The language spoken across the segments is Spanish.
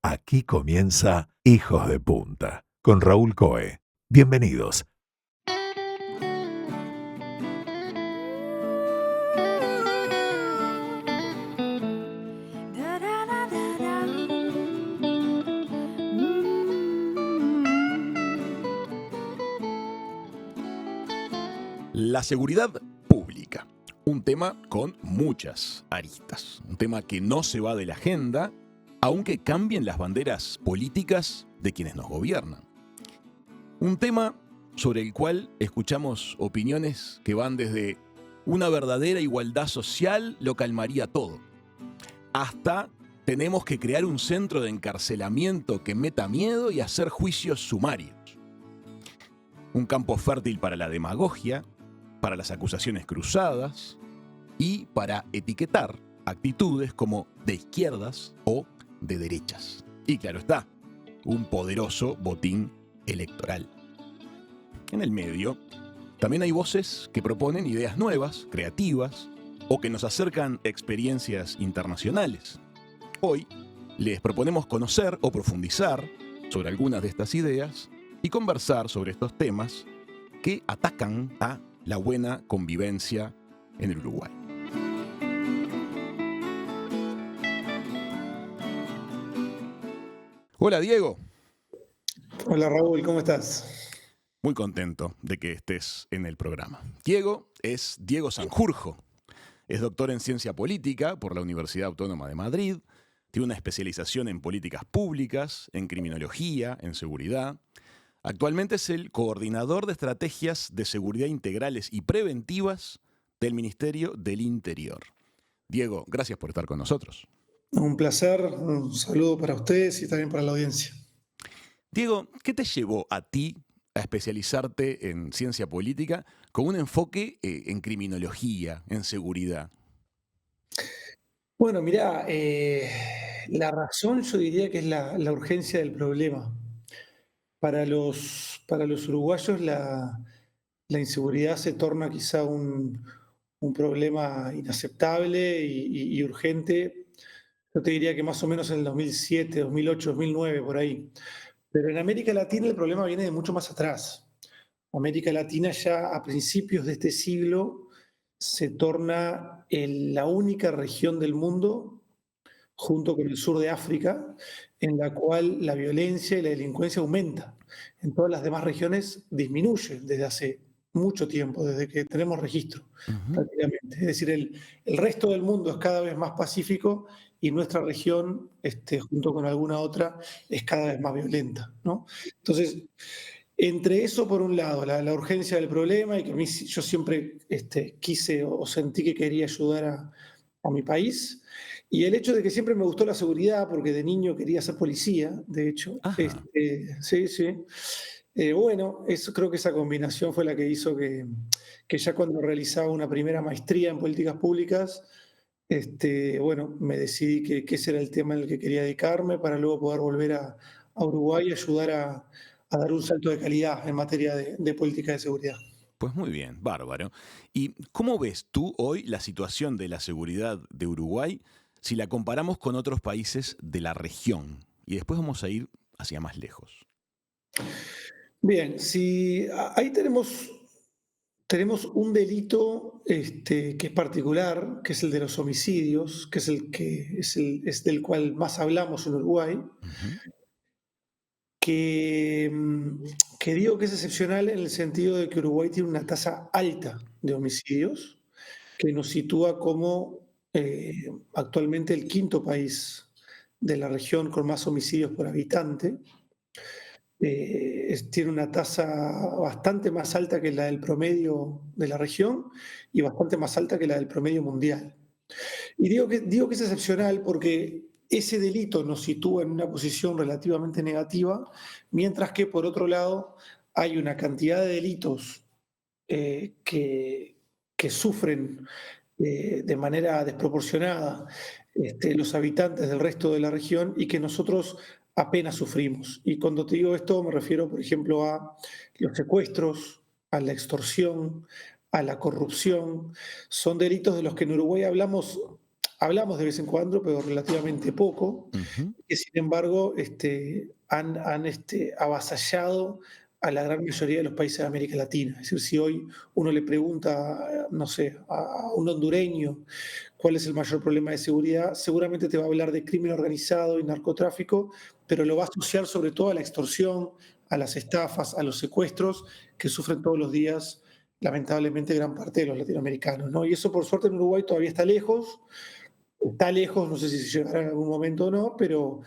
Aquí comienza Hijos de Punta con Raúl Coe. Bienvenidos. La seguridad pública, un tema con muchas aristas, un tema que no se va de la agenda, aunque cambien las banderas políticas de quienes nos gobiernan. Un tema sobre el cual escuchamos opiniones que van desde una verdadera igualdad social lo calmaría todo, hasta tenemos que crear un centro de encarcelamiento que meta miedo y hacer juicios sumarios. Un campo fértil para la demagogia, para las acusaciones cruzadas y para etiquetar actitudes como de izquierdas o de derechas. Y claro está, un poderoso botín electoral. En el medio, también hay voces que proponen ideas nuevas, creativas, o que nos acercan experiencias internacionales. Hoy les proponemos conocer o profundizar sobre algunas de estas ideas y conversar sobre estos temas que atacan a la buena convivencia en el Uruguay. Hola Diego. Hola Raúl, ¿cómo estás? Muy contento de que estés en el programa. Diego es Diego Sanjurjo. Es doctor en Ciencia Política por la Universidad Autónoma de Madrid. Tiene una especialización en políticas públicas, en criminología, en seguridad. Actualmente es el coordinador de estrategias de seguridad integrales y preventivas del Ministerio del Interior. Diego, gracias por estar con nosotros. Un placer, un saludo para ustedes y también para la audiencia. Diego, ¿qué te llevó a ti a especializarte en ciencia política con un enfoque en criminología, en seguridad? Bueno, mirá, la razón yo diría que es la urgencia del problema. Para los uruguayos la inseguridad se torna quizá un problema inaceptable y urgente. Yo te diría que más o menos en el 2007, 2008, 2009, por ahí. Pero en América Latina el problema viene de mucho más atrás. América Latina ya a principios de este siglo se torna en la única región del mundo, junto con el sur de África, en la cual la violencia y la delincuencia aumenta. En todas las demás regiones disminuye desde hace mucho tiempo, desde que tenemos registro Uh-huh. prácticamente. Es decir, el resto del mundo es cada vez más pacífico y nuestra región, junto con alguna otra, es cada vez más violenta, ¿no? Entonces, entre eso, por un lado, la urgencia del problema y que a mí yo siempre quise o sentí que quería ayudar a mi país, y el hecho de que siempre me gustó la seguridad, porque de niño quería ser policía, de hecho, Ajá. sí, sí. Bueno, creo que esa combinación fue la que hizo que ya cuando realizaba una primera maestría en políticas públicas, bueno, me decidí que ese era el tema en el que quería dedicarme para luego poder volver a Uruguay y ayudar a dar un salto de calidad en materia de política de seguridad. Pues muy bien, bárbaro. ¿Y cómo ves tú hoy la situación de la seguridad de Uruguay si la comparamos con otros países de la región? Y después vamos a ir hacia más lejos. Bien, si ahí tenemos un delito que es particular, que es el de los homicidios, que es del cual más hablamos en Uruguay, Uh-huh. que, que digo que es excepcional en el sentido de que Uruguay tiene una tasa alta de homicidios, que nos sitúa como actualmente el quinto país de la región con más homicidios por habitante. Tiene una tasa bastante más alta que la del promedio de la región y bastante más alta que la del promedio mundial. Y digo que es excepcional porque ese delito nos sitúa en una posición relativamente negativa, mientras que por otro lado hay una cantidad de delitos que sufren de manera desproporcionada los habitantes del resto de la región y que nosotros apenas sufrimos. Y cuando te digo esto me refiero, por ejemplo, a los secuestros, a la extorsión, a la corrupción. Son delitos de los que en Uruguay hablamos de vez en cuando, pero relativamente poco, Ujú. que sin embargo han avasallado a la gran mayoría de los países de América Latina. Es decir, si hoy uno le pregunta, no sé, a un hondureño cuál es el mayor problema de seguridad, seguramente te va a hablar de crimen organizado y narcotráfico, pero lo va a asociar sobre todo a la extorsión, a las estafas, a los secuestros que sufren todos los días, lamentablemente, gran parte de los latinoamericanos, ¿no? Y eso, por suerte, en Uruguay todavía está lejos, no sé si se llegará en algún momento o no, pero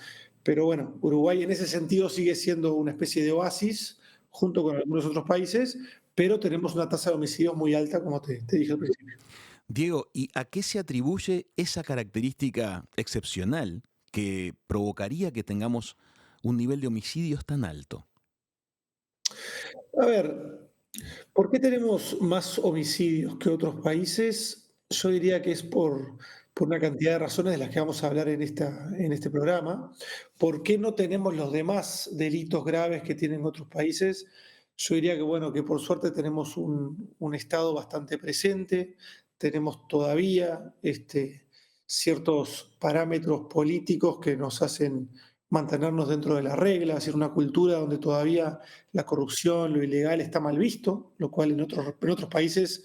bueno, Uruguay en ese sentido sigue siendo una especie de oasis junto con algunos otros países, pero tenemos una tasa de homicidios muy alta, como te dije al principio. Diego, ¿y a qué se atribuye esa característica excepcional que provocaría que tengamos un nivel de homicidios tan alto? A ver, ¿por qué tenemos más homicidios que otros países? Yo diría que es por una cantidad de razones de las que vamos a hablar en este programa. ¿Por qué no tenemos los demás delitos graves que tienen otros países? Yo diría que, bueno, que por suerte tenemos un Estado bastante presente, tenemos todavía ciertos parámetros políticos que nos hacen mantenernos dentro de la regla, es decir, una cultura donde todavía la corrupción, lo ilegal está mal visto, lo cual en otros países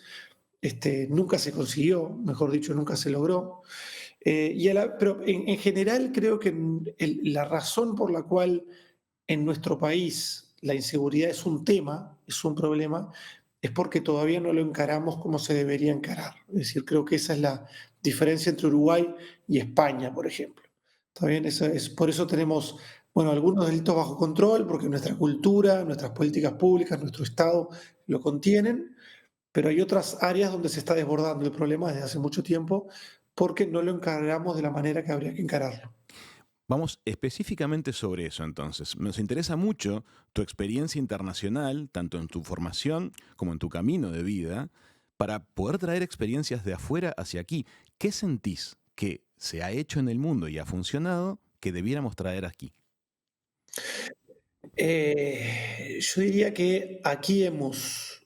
nunca se consiguió, mejor dicho, nunca se logró. Pero en general creo que la razón por la cual en nuestro país la inseguridad es un tema, es un problema, es porque todavía no lo encaramos como se debería encarar. Es decir, creo que esa es la diferencia entre Uruguay y España, por ejemplo. ¿Está bien? Por eso tenemos, bueno, algunos delitos bajo control, porque nuestra cultura, nuestras políticas públicas, nuestro Estado lo contienen, pero hay otras áreas donde se está desbordando el problema desde hace mucho tiempo porque no lo encaramos de la manera que habría que encararlo. Vamos específicamente sobre eso entonces. Nos interesa mucho tu experiencia internacional, tanto en tu formación como en tu camino de vida, para poder traer experiencias de afuera hacia aquí. ¿Qué sentís que se ha hecho en el mundo y ha funcionado que debiéramos traer aquí? Yo diría que aquí hemos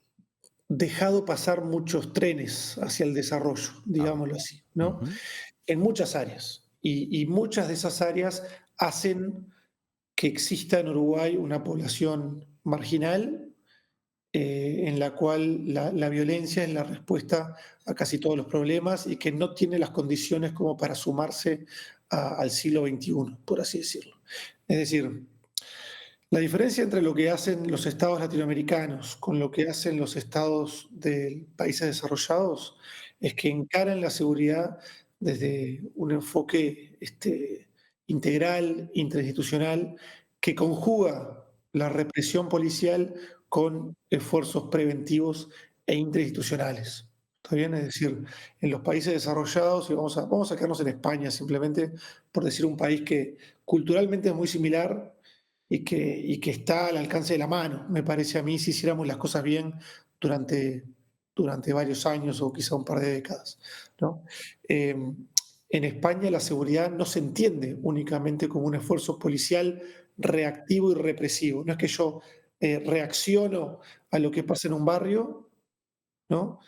dejado pasar muchos trenes hacia el desarrollo, Ah, digámoslo así, ¿no? ujú, En muchas áreas. Y muchas de esas áreas hacen que exista en Uruguay una población marginal en la cual la violencia es la respuesta a casi todos los problemas y que no tiene las condiciones como para sumarse al siglo XXI, por así decirlo. Es decir, la diferencia entre lo que hacen los estados latinoamericanos con lo que hacen los estados de países desarrollados es que encaran la seguridad desde un enfoque integral, interinstitucional, que conjuga la represión policial con esfuerzos preventivos e interinstitucionales. ¿Está bien? Es decir, en los países desarrollados, y vamos a quedarnos en España simplemente por decir un país que culturalmente es muy similar y que está al alcance de la mano, me parece a mí, si hiciéramos las cosas bien durante, durante varios años o quizá un par de décadas, ¿no? Eh, en España la seguridad no se entiende únicamente como un esfuerzo policial reactivo y represivo. No es que yo reacciono a lo que pasa en un barrio, ¿no?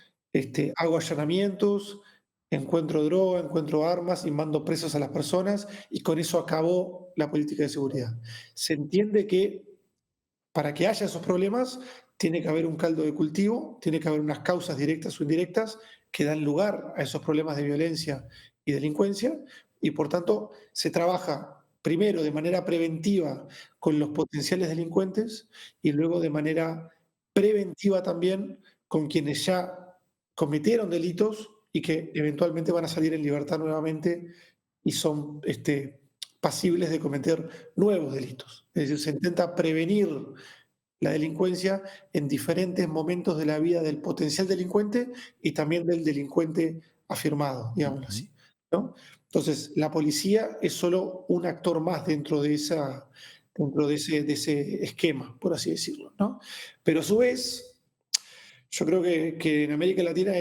Hago allanamientos, encuentro droga, encuentro armas y mando presos a las personas y con eso acabó la política de seguridad. Se entiende que para que haya esos problemas tiene que haber un caldo de cultivo, tiene que haber unas causas directas o indirectas que dan lugar a esos problemas de violencia y delincuencia y por tanto se trabaja primero de manera preventiva con los potenciales delincuentes y luego de manera preventiva también con quienes ya cometieron delitos y que eventualmente van a salir en libertad nuevamente y son pasibles de cometer nuevos delitos. Es decir, se intenta prevenir la delincuencia en diferentes momentos de la vida del potencial delincuente y también del delincuente afirmado, digámoslo ujú. así, ¿no? Entonces, la policía es solo un actor más dentro de ese esquema, por así decirlo, ¿no? Pero a su vez, yo creo que en América Latina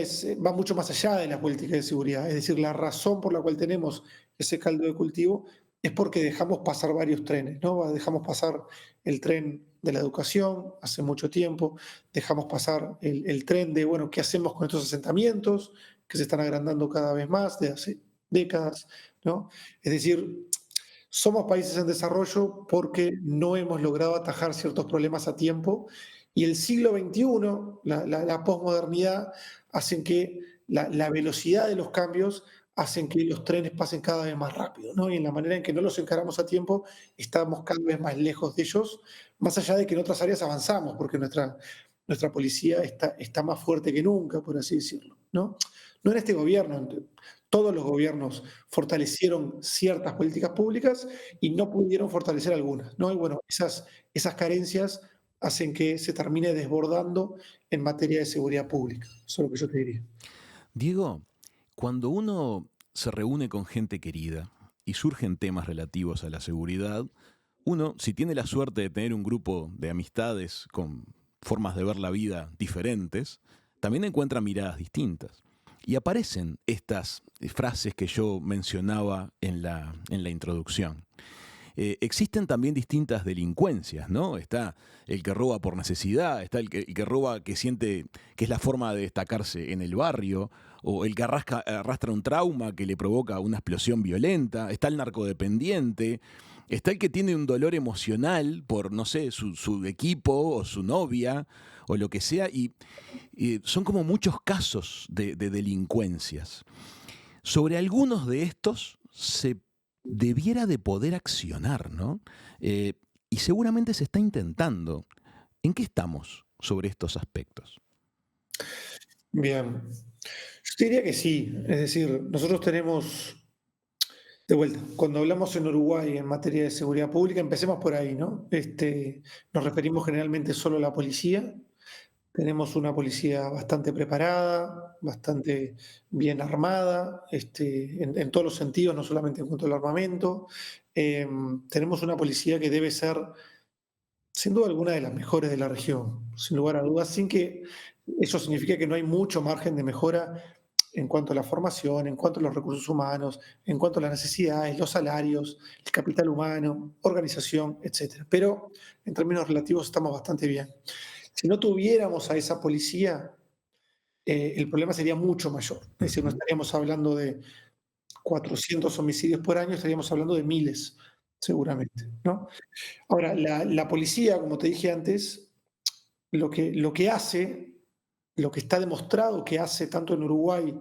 va mucho más allá de la política de seguridad. Es decir, la razón por la cual tenemos ese caldo de cultivo es porque dejamos pasar varios trenes, ¿no? Dejamos pasar el tren de la educación hace mucho tiempo, dejamos pasar el tren de, bueno, ¿qué hacemos con estos asentamientos que se están agrandando cada vez más desde hace décadas, ¿no? Es decir, somos países en desarrollo porque no hemos logrado atajar ciertos problemas a tiempo y el siglo XXI, la posmodernidad, hacen que la velocidad de los cambios hacen que los trenes pasen cada vez más rápido, ¿no? Y en la manera en que no los encaramos a tiempo, estamos cada vez más lejos de ellos, más allá de que en otras áreas avanzamos, porque nuestra policía está más fuerte que nunca, por así decirlo, ¿no? No en este gobierno, todos los gobiernos fortalecieron ciertas políticas públicas y no pudieron fortalecer algunas, ¿no? Y bueno, esas carencias hacen que se termine desbordando en materia de seguridad pública. Eso es lo que yo te diría. Diego, cuando uno se reúne con gente querida y surgen temas relativos a la seguridad, uno, si tiene la suerte de tener un grupo de amistades con formas de ver la vida diferentes, también encuentra miradas distintas. Y aparecen estas frases que yo mencionaba en la introducción. Existen también distintas delincuencias, ¿no? Está el que roba por necesidad, está el que roba que siente que es la forma de destacarse en el barrio, o el que arrastra un trauma que le provoca una explosión violenta, está el narcodependiente, está el que tiene un dolor emocional por, no sé, su equipo o su novia o lo que sea, y son como muchos casos de delincuencias. Sobre algunos de estos se debiera de poder accionar, ¿no? Y seguramente se está intentando. ¿En qué estamos sobre estos aspectos? Bien, yo te diría que sí, es decir, nosotros tenemos, de vuelta, cuando hablamos en Uruguay en materia de seguridad pública, empecemos por ahí, ¿no? Nos referimos generalmente solo a la policía. Tenemos una policía bastante preparada, bastante bien armada, en todos los sentidos, no solamente en cuanto al armamento. Tenemos una policía que debe ser, sin duda alguna, de las mejores de la región, sin lugar a dudas, sin que eso signifique que no hay mucho margen de mejora en cuanto a la formación, en cuanto a los recursos humanos, en cuanto a las necesidades, los salarios, el capital humano, organización, etcétera. Pero en términos relativos estamos bastante bien. Si no tuviéramos a esa policía, el problema sería mucho mayor. Es decir, no Ujú. estaríamos hablando de 400 homicidios por año, estaríamos hablando de miles, seguramente, ¿no? Ahora, la policía, como te dije antes, lo que hace, lo que está demostrado que hace tanto en Uruguay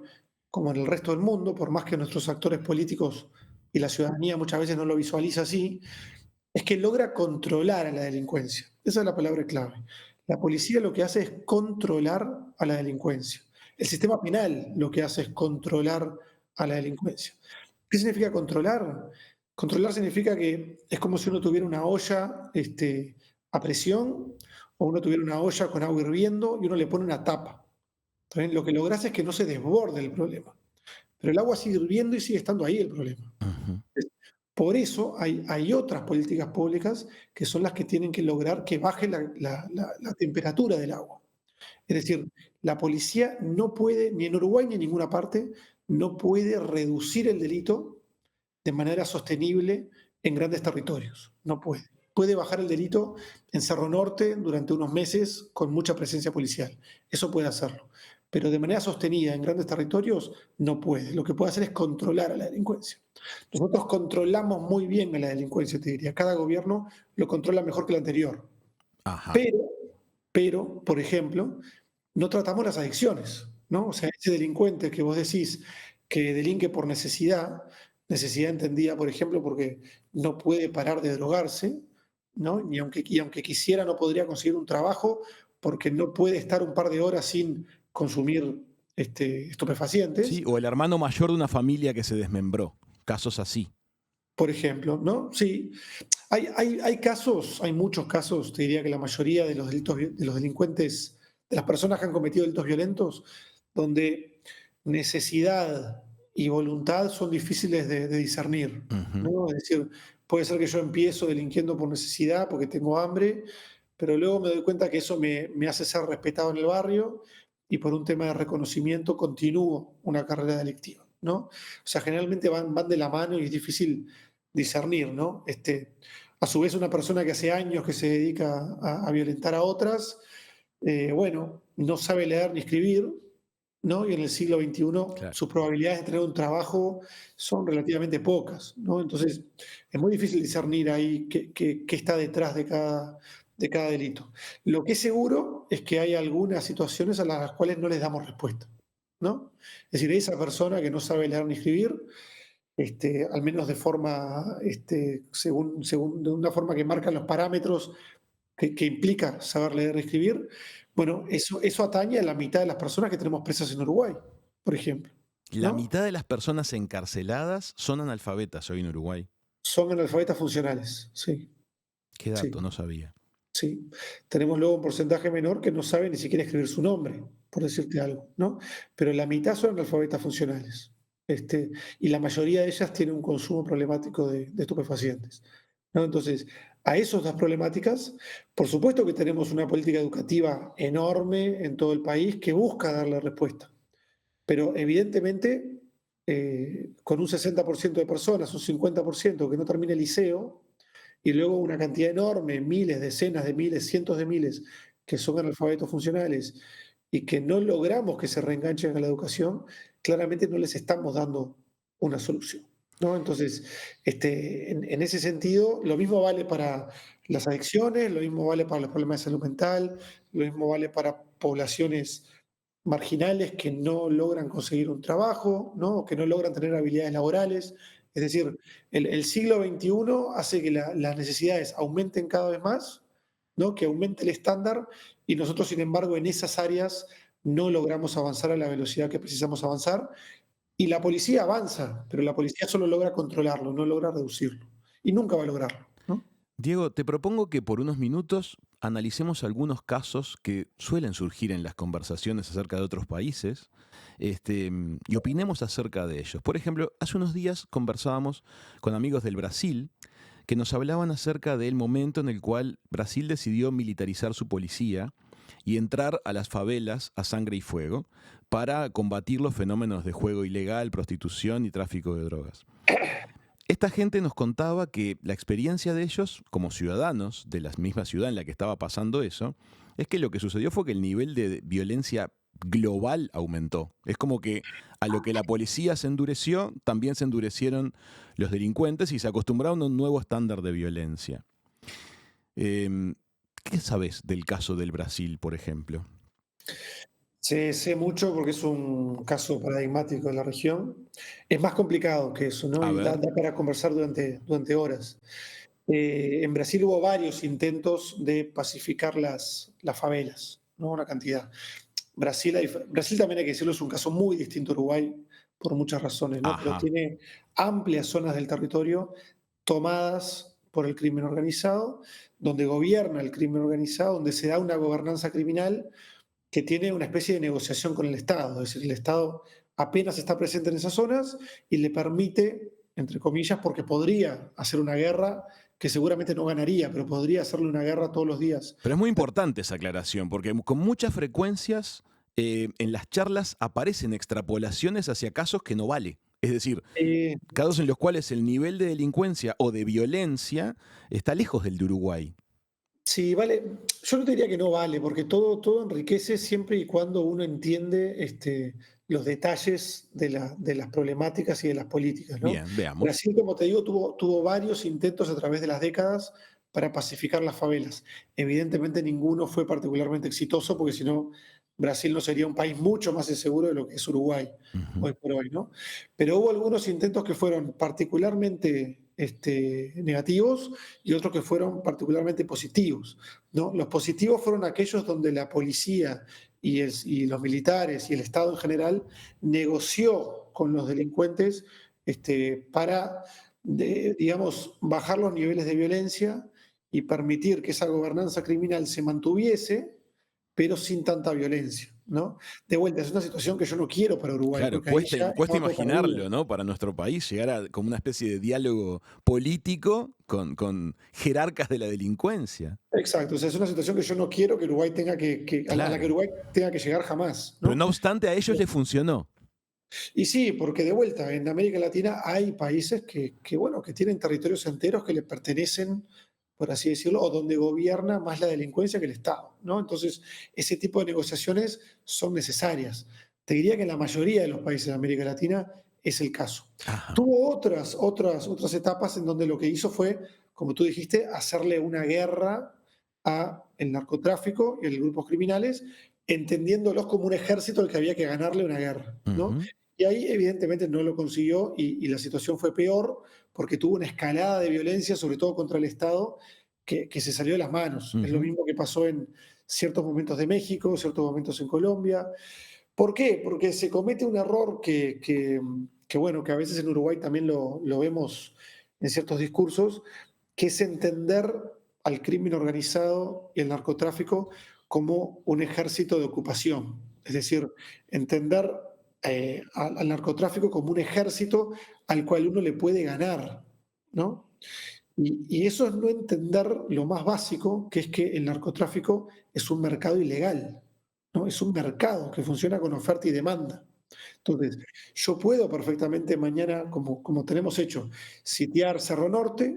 como en el resto del mundo, por más que nuestros actores políticos y la ciudadanía muchas veces no lo visualiza así, es que logra controlar a la delincuencia. Esa es la palabra clave. La policía lo que hace es controlar a la delincuencia. El sistema penal lo que hace es controlar a la delincuencia. ¿Qué significa controlar? Controlar significa que es como si uno tuviera una olla a presión o uno tuviera una olla con agua hirviendo y uno le pone una tapa. ¿Está bien? Lo que logras es que no se desborde el problema. Pero el agua sigue hirviendo y sigue estando ahí el problema. Ujú. Por eso hay otras políticas públicas que son las que tienen que lograr que baje la temperatura del agua. Es decir, la policía no puede, ni en Uruguay ni en ninguna parte, no puede reducir el delito de manera sostenible en grandes territorios. No puede. Puede bajar el delito en Cerro Norte durante unos meses con mucha presencia policial. Eso puede hacerlo. Pero de manera sostenida en grandes territorios no puede. Lo que puede hacer es controlar a la delincuencia. Nosotros controlamos muy bien a la delincuencia, te diría. Cada gobierno lo controla mejor que el anterior. Ajá. Pero, pero, por ejemplo, no tratamos las adicciones, ¿no? O sea, ese delincuente que vos decís que delinque por necesidad, necesidad entendida, por ejemplo, porque no puede parar de drogarse, ¿no? Y aunque quisiera, no podría conseguir un trabajo porque no puede estar un par de horas sin consumir Sí, estupefacientes, o el hermano mayor de una familia que se desmembró. Casos así. por ejemplo, ¿no? Sí, hay casos, hay muchos casos, te diría que la mayoría de los delitos, de los delincuentes, de las personas que han cometido delitos violentos, donde necesidad y voluntad son difíciles de discernir, Ujú. ¿no? Es decir, puede ser que yo empiezo delinquiendo por necesidad, porque tengo hambre, pero luego me doy cuenta que eso me hace ser respetado en el barrio y por un tema de reconocimiento continúo una carrera delictiva, ¿no? O sea, generalmente van de la mano y es difícil discernir, ¿no? A su vez, una persona que hace años que se dedica a violentar a otras, bueno, no sabe leer ni escribir, ¿no? Y en el siglo XXI Claro. sus probabilidades de tener un trabajo son relativamente pocas, ¿no? Entonces, es muy difícil discernir ahí qué está detrás de cada delito. Lo que es seguro es que hay algunas situaciones a las cuales no les damos respuesta, ¿no? Es decir, esa persona que no sabe leer ni escribir, al menos de forma, de una forma que marcan los parámetros que implica saber leer y escribir, bueno, eso atañe a la mitad de las personas que tenemos presas en Uruguay, por ejemplo, La ¿no? mitad de las personas encarceladas son analfabetas hoy en Uruguay. Son analfabetas funcionales, sí, Qué dato, sí, no sabía. sí. Tenemos luego un porcentaje menor que no sabe ni siquiera escribir su nombre, por decirte algo, ¿no? Pero la mitad son analfabetas funcionales. Y la mayoría de ellas tienen un consumo problemático de estupefacientes, ¿no? Entonces, a esas dos problemáticas, por supuesto que tenemos una política educativa enorme en todo el país que busca darle respuesta, pero evidentemente con un 60% de personas, un 50% que no termina el liceo, y luego una cantidad enorme, miles, decenas de miles, cientos de miles, que son analfabetos funcionales y que no logramos que se reenganchen a la educación, claramente no les estamos dando una solución, ¿no? Entonces, en ese sentido, lo mismo vale para las adicciones, lo mismo vale para los problemas de salud mental, lo mismo vale para poblaciones marginales que no logran conseguir un trabajo, ¿no? O que no logran tener habilidades laborales. Es decir, el siglo XXI hace que las necesidades aumenten cada vez más, ¿no? Que aumente el estándar y nosotros, sin embargo, en esas áreas no logramos avanzar a la velocidad que precisamos avanzar. Y la policía avanza, pero la policía solo logra controlarlo, no logra reducirlo. Y nunca va a lograrlo, ¿no? Diego, te propongo que por unos minutos analicemos algunos casos que suelen surgir en las conversaciones acerca de otros países, y opinemos acerca de ellos. Por ejemplo, hace unos días conversábamos con amigos del Brasil que nos hablaban acerca del momento en el cual Brasil decidió militarizar su policía y entrar a las favelas a sangre y fuego para combatir los fenómenos de juego ilegal, prostitución y tráfico de drogas. Esta gente nos contaba que la experiencia de ellos, como ciudadanos de la misma ciudad en la que estaba pasando eso, es que lo que sucedió fue que el nivel de violencia global aumentó. Es como que a lo que la policía se endureció, también se endurecieron los delincuentes y se acostumbraron a un nuevo estándar de violencia. ¿Qué sabes del caso del Brasil, por ejemplo? Sé mucho porque es un caso paradigmático en la región. Es más complicado que eso, ¿no? A Y da ver. para conversar durante horas. En Brasil hubo varios intentos de pacificar las favelas, ¿no? Una cantidad. Brasil también hay que decirlo, es un caso muy distinto a Uruguay por muchas razones, ¿no? Pero Ajá. tiene amplias zonas del territorio tomadas por el crimen organizado, donde gobierna el crimen organizado, donde se da una gobernanza criminal que tiene una especie de negociación con el Estado. Es decir, el Estado apenas está presente en esas zonas y le permite, entre comillas, porque podría hacer una guerra que seguramente no ganaría, pero podría hacerle una guerra todos los días. Pero es muy importante esa aclaración, porque con muchas frecuencias en las charlas aparecen extrapolaciones hacia casos que no vale. Es decir, Eh, casos en los cuales el nivel de delincuencia o de violencia está lejos del de Uruguay. Sí, vale. Yo no te diría que no vale, porque todo enriquece siempre y cuando uno entiende los detalles de las problemáticas y de las políticas, ¿no? Bien, veamos. Brasil, como te digo, tuvo varios intentos a través de las décadas para pacificar las favelas. Evidentemente ninguno fue particularmente exitoso, porque si no, Brasil no sería un país mucho más inseguro de lo que es Uruguay Ujú. hoy por hoy, ¿no? Pero hubo algunos intentos que fueron particularmente negativos y otros que fueron particularmente positivos, ¿no? Los positivos fueron aquellos donde la policía y los militares y el Estado en general negoció con los delincuentes para, digamos, bajar los niveles de violencia y permitir que esa gobernanza criminal se mantuviese, pero sin tanta violencia, ¿no? De vuelta, es una situación que yo no quiero para Uruguay, Claro, porque ahí cuesta, ya cuesta estamos perdidos. imaginarlo, ¿no? Para nuestro país, llegar a como una especie de diálogo político con jerarcas de la delincuencia. Exacto, o sea, es una situación que yo no quiero que Uruguay tenga a la que Claro. Uruguay tenga que llegar jamás, Pero ¿no? no obstante, a ellos les funcionó. Y sí, porque de vuelta, en América Latina hay países bueno, que tienen territorios enteros que le pertenecen, por así decirlo, o donde gobierna más la delincuencia que el Estado, ¿no? Entonces, ese tipo de negociaciones son necesarias. Te diría que en la mayoría de los países de América Latina es el caso. Ajá. Tuvo otras etapas en donde lo que hizo fue, como tú dijiste, hacerle una guerra a el narcotráfico y a los grupos criminales, entendiéndolos como un ejército al que había que ganarle una guerra, ¿no? Ujú, Y ahí evidentemente no lo consiguió y la situación fue peor porque tuvo una escalada de violencia, sobre todo contra el Estado, que se salió de las manos. Es lo ujú. mismo que pasó en ciertos momentos de México, ciertos momentos en Colombia. ¿Por qué? Porque se comete un error bueno, que a veces en Uruguay también lo vemos en ciertos discursos, que es entender al crimen organizado y el narcotráfico como un ejército de ocupación. Es decir, entender al narcotráfico como un ejército al cual uno le puede ganar, ¿no? Y eso es no entender lo más básico, que es que el narcotráfico es un mercado ilegal, ¿no? Es un mercado que funciona con oferta y demanda. Entonces, yo puedo perfectamente mañana, como tenemos hecho, sitiar Cerro Norte,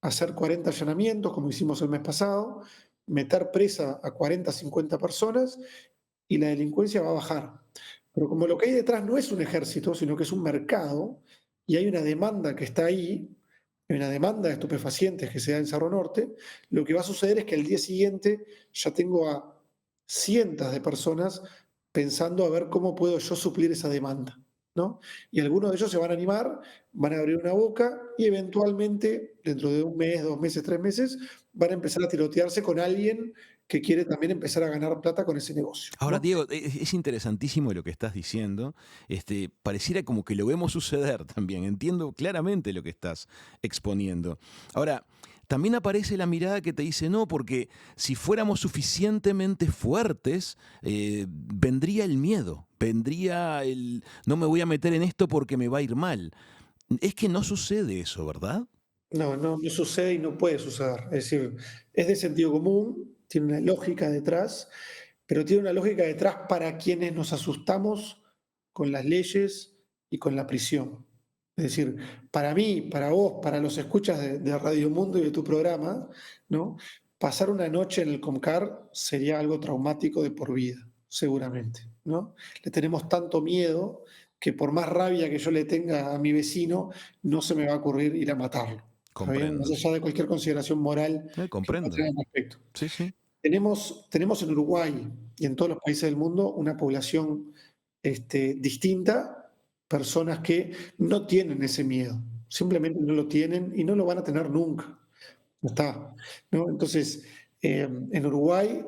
hacer 40 allanamientos, como hicimos el mes pasado, meter presa a 40, 50 personas y la delincuencia va a bajar. Pero como lo que hay detrás no es un ejército, sino que es un mercado y hay una demanda que está ahí, hay una demanda de estupefacientes que se da en Cerro Norte, lo que va a suceder es que al día siguiente ya tengo a cientos de personas pensando a ver cómo puedo yo suplir esa demanda, ¿no? Y algunos de ellos se van a animar, van a abrir una boca y eventualmente, dentro de un mes, 2 meses, 3 meses, van a empezar a tirotearse con alguien que quiere también empezar a ganar plata con ese negocio, Ahora, ¿no? Diego, es interesantísimo lo que estás diciendo. Pareciera como que lo vemos suceder también. Entiendo claramente lo que estás exponiendo. Ahora, también aparece la mirada que te dice no, porque si fuéramos suficientemente fuertes, vendría el miedo, vendría el no me voy a meter en esto porque me va a ir mal. Es que no sucede eso, ¿verdad? No sucede y no puede suceder. Es decir, es de sentido común, tiene una lógica detrás, pero tiene una lógica detrás para quienes nos asustamos con las leyes y con la prisión. Es decir, para mí, para vos, para los escuchas de Radio Mundo y de tu programa, ¿no? Pasar una noche en el Comcar sería algo traumático de por vida, seguramente, ¿no? Le tenemos tanto miedo que por más rabia que yo le tenga a mi vecino, no se me va a ocurrir ir a matarlo. ¿Está bien? Más Comprendo. allá de cualquier consideración moral que pueda Comprendo. tener al respecto. Sí, sí. Tenemos en Uruguay y en todos los países del mundo una población distinta, personas que no tienen ese miedo, simplemente no lo tienen y no lo van a tener nunca. No está, ¿no? Entonces, en Uruguay,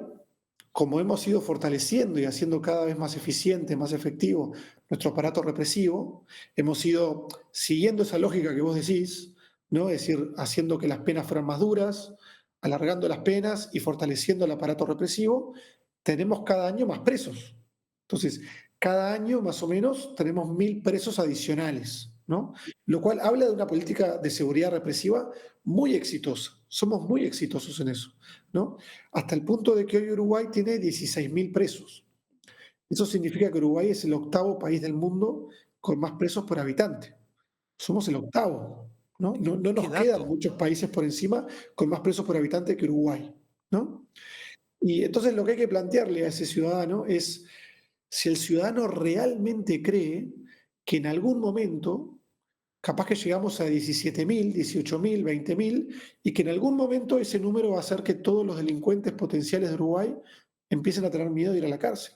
como hemos ido fortaleciendo y haciendo cada vez más eficiente, más efectivo nuestro aparato represivo, hemos ido siguiendo esa lógica que vos decís, ¿no? Es decir, haciendo que las penas fueran más duras, alargando las penas y fortaleciendo el aparato represivo, tenemos cada año más presos. Entonces, cada año más o menos tenemos 1.000 presos adicionales, ¿no? Lo cual habla de una política de seguridad represiva muy exitosa. Somos muy exitosos en eso, ¿no? Hasta el punto de que hoy Uruguay tiene 16.000 presos. Eso significa que Uruguay es el octavo país del mundo con más presos por habitante. Somos el octavo, ¿no? No ¿Qué nos quedan dato? muchos países por encima con más presos por habitante que Uruguay, ¿no? Y entonces lo que hay que plantearle a ese ciudadano es si el ciudadano realmente cree que en algún momento capaz que llegamos a 17.000, 18.000, 20.000 y que en algún momento ese número va a hacer que todos los delincuentes potenciales de Uruguay empiecen a tener miedo de ir a la cárcel.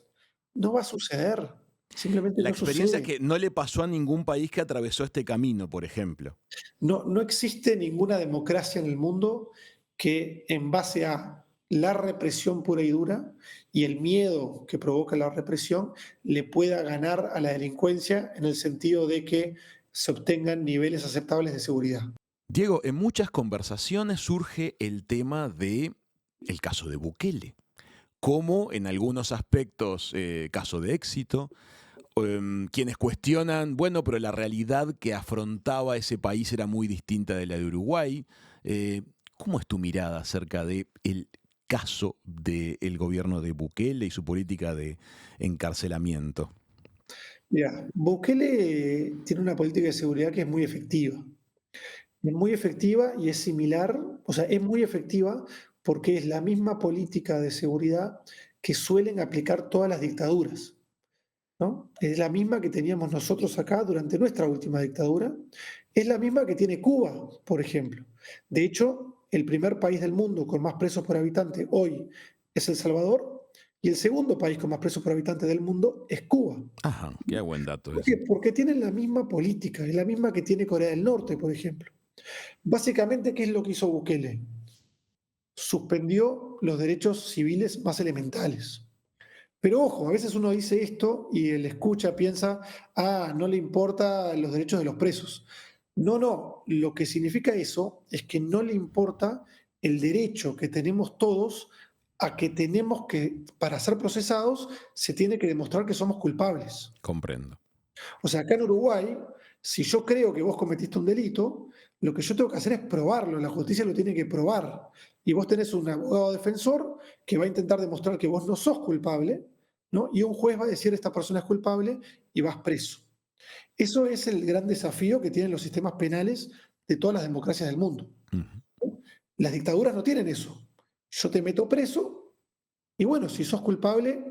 No va a suceder, simplemente La no experiencia es sucede. que no le pasó a ningún país que atravesó este camino, por ejemplo. No existe ninguna democracia en el mundo que en base a la represión pura y dura y el miedo que provoca la represión le pueda ganar a la delincuencia en el sentido de que se obtengan niveles aceptables de seguridad. Diego, en muchas conversaciones surge el tema de el caso de Bukele, como en algunos aspectos caso de éxito, quienes cuestionan, bueno, pero la realidad que afrontaba ese país era muy distinta de la de Uruguay. Eh, ¿Cómo es tu mirada acerca de el caso del gobierno de Bukele y su política de encarcelamiento? Mira, Bukele tiene una política de seguridad que es muy efectiva. Es muy efectiva y es similar, o sea, es muy efectiva porque es la misma política de seguridad que suelen aplicar todas las dictaduras. ¿no? Es la misma que teníamos nosotros acá durante nuestra última dictadura, es la misma que tiene Cuba, por ejemplo. De hecho, el primer país del mundo con más presos por habitante hoy es El Salvador y el segundo país con más presos por habitante del mundo es Cuba. Ajá, qué buen dato ¿Por ese. qué? Porque tienen la misma política, es la misma que tiene Corea del Norte, por ejemplo. Básicamente, ¿qué es lo que hizo Bukele? Suspendió los derechos civiles más elementales. Pero ojo, a veces uno dice esto y el escucha piensa, no le importa los derechos de los presos. No, no, lo que significa eso es que no le importa el derecho que tenemos todos a que tenemos que, para ser procesados, se tiene que demostrar que somos culpables. Comprendo. O sea, acá en Uruguay, si yo creo que vos cometiste un delito, lo que yo tengo que hacer es probarlo, la justicia lo tiene que probar. Y vos tenés un abogado defensor que va a intentar demostrar que vos no sos culpable, ¿no? Y un juez va a decir esta persona es culpable y vas preso. Eso es el gran desafío que tienen los sistemas penales de todas las democracias del mundo. Ujú. Las dictaduras no tienen eso. Yo te meto preso y bueno, si sos culpable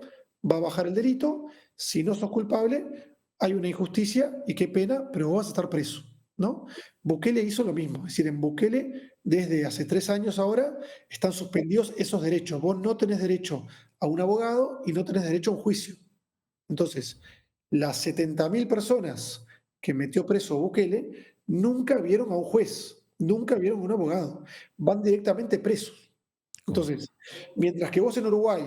va a bajar el delito, si no sos culpable hay una injusticia y qué pena, pero vos vas a estar preso, ¿no? Bukele hizo lo mismo, es decir, en Bukele desde hace 3 años ahora están suspendidos esos derechos. Vos no tenés derecho a un abogado y no tenés derecho a un juicio. Entonces, las 70.000 personas que metió preso Bukele nunca vieron a un juez, nunca vieron a un abogado, van directamente presos. Entonces, mientras que vos en Uruguay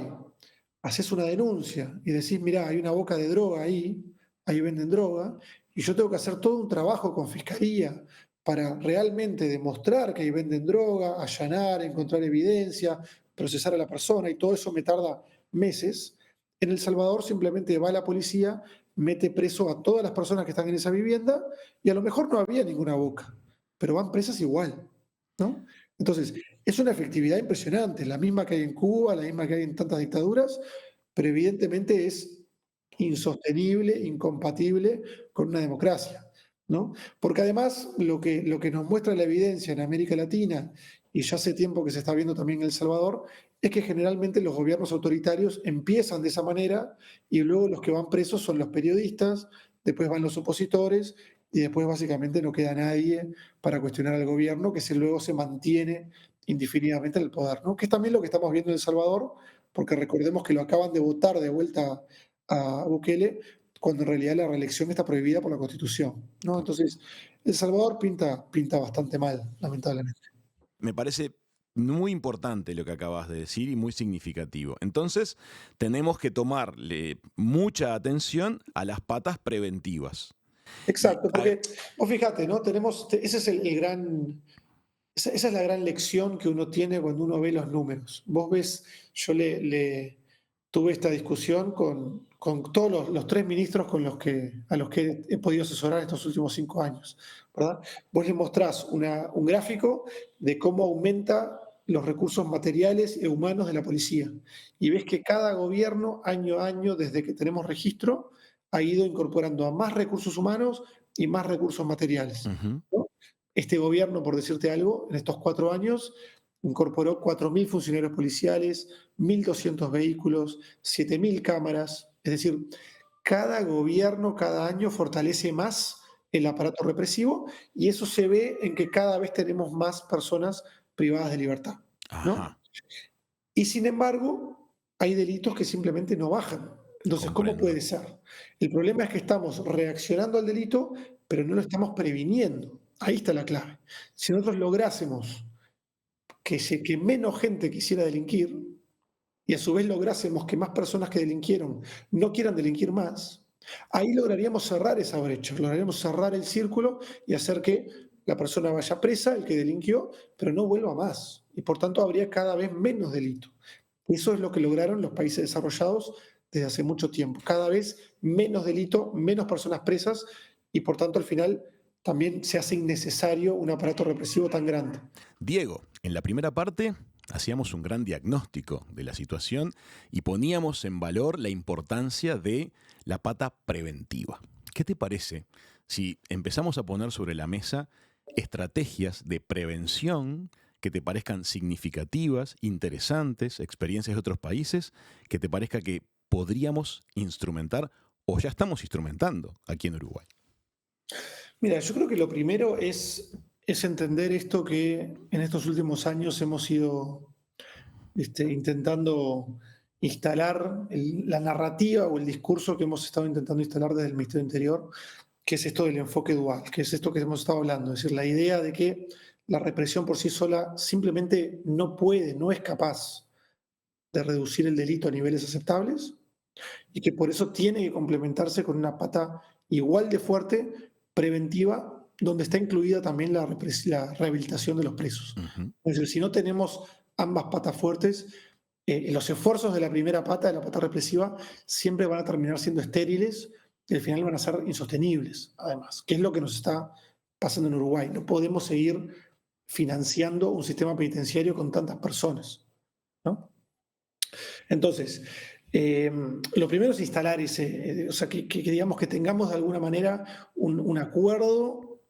haces una denuncia y decís, mirá, hay una boca de droga ahí venden droga, y yo tengo que hacer todo un trabajo con fiscalía para realmente demostrar que ahí venden droga, allanar, encontrar evidencia, procesar a la persona, y todo eso me tarda meses. En El Salvador simplemente va la policía, mete preso a todas las personas que están en esa vivienda, y a lo mejor no había ninguna boca, pero van presas igual, ¿no? Entonces, es una efectividad impresionante, la misma que hay en Cuba, la misma que hay en tantas dictaduras, pero evidentemente es insostenible, incompatible con una democracia, ¿no? Porque además lo que nos muestra la evidencia en América Latina, y ya hace tiempo que se está viendo también en El Salvador, es que generalmente los gobiernos autoritarios empiezan de esa manera y luego los que van presos son los periodistas, después van los opositores y después básicamente no queda nadie para cuestionar al gobierno que luego se mantiene indefinidamente en el poder, ¿no? Que es también lo que estamos viendo en El Salvador, porque recordemos que lo acaban de votar de vuelta a Bukele, cuando en realidad la reelección está prohibida por la Constitución, ¿no? Entonces, El Salvador pinta bastante mal, lamentablemente. Me parece muy importante lo que acabas de decir y muy significativo. Entonces, tenemos que tomarle mucha atención a las patas preventivas. Y Exacto, porque vos fíjate, ¿no? Ese es el gran, esa es la gran lección que uno tiene cuando uno ve los números. Vos ves, yo tuve esta discusión con todos los 3 ministros a los que he podido asesorar estos últimos 5 años, ¿verdad? Vos les mostrás un gráfico de cómo aumenta los recursos materiales e humanos de la policía. Y ves que cada gobierno, año a año, desde que tenemos registro, ha ido incorporando a más recursos humanos y más recursos materiales, ujú, ¿no? Este gobierno, por decirte algo, en estos 4 años incorporó 4.000 funcionarios policiales, 1.200 vehículos, 7.000 cámaras. Es decir, cada gobierno cada año fortalece más el aparato represivo y eso se ve en que cada vez tenemos más personas privadas de libertad, ¿no? ajá, Y sin embargo, hay delitos que simplemente no bajan. Entonces, ¿cómo comprendo. puede ser? El problema es que estamos reaccionando al delito, pero no lo estamos previniendo. Ahí está la clave. Si nosotros lográsemos que menos gente quisiera delinquir y a su vez lográsemos que más personas que delinquieron no quieran delinquir más, ahí lograríamos cerrar esa brecha, lograríamos cerrar el círculo y hacer que la persona vaya presa, el que delinquió, pero no vuelva más. Y por tanto habría cada vez menos delito. Eso es lo que lograron los países desarrollados desde hace mucho tiempo. Cada vez menos delito, menos personas presas y por tanto al final también se hace innecesario un aparato represivo tan grande. Diego, en la primera parte hacíamos un gran diagnóstico de la situación y poníamos en valor la importancia de la pata preventiva. ¿Qué te parece si empezamos a poner sobre la mesa estrategias de prevención que te parezcan significativas, interesantes, experiencias de otros países, que te parezca que podríamos instrumentar o ya estamos instrumentando aquí en Uruguay? Mira, yo creo que lo primero es entender esto que en estos últimos años hemos ido intentando instalar, la narrativa o el discurso que hemos estado intentando instalar desde el Ministerio del Interior, que es esto del enfoque dual, que es esto que hemos estado hablando, es decir, la idea de que la represión por sí sola simplemente no puede, no es capaz de reducir el delito a niveles aceptables y que por eso tiene que complementarse con una pata igual de fuerte, preventiva, donde está incluida también la rehabilitación de los presos. Ujú. Es decir, si no tenemos ambas patas fuertes, los esfuerzos de la primera pata, de la pata represiva, siempre van a terminar siendo estériles y al final van a ser insostenibles, además, que es lo que nos está pasando en Uruguay. No podemos seguir financiando un sistema penitenciario con tantas personas, ¿no? Entonces, lo primero es instalar ese, o sea, que digamos que tengamos de alguna manera un acuerdo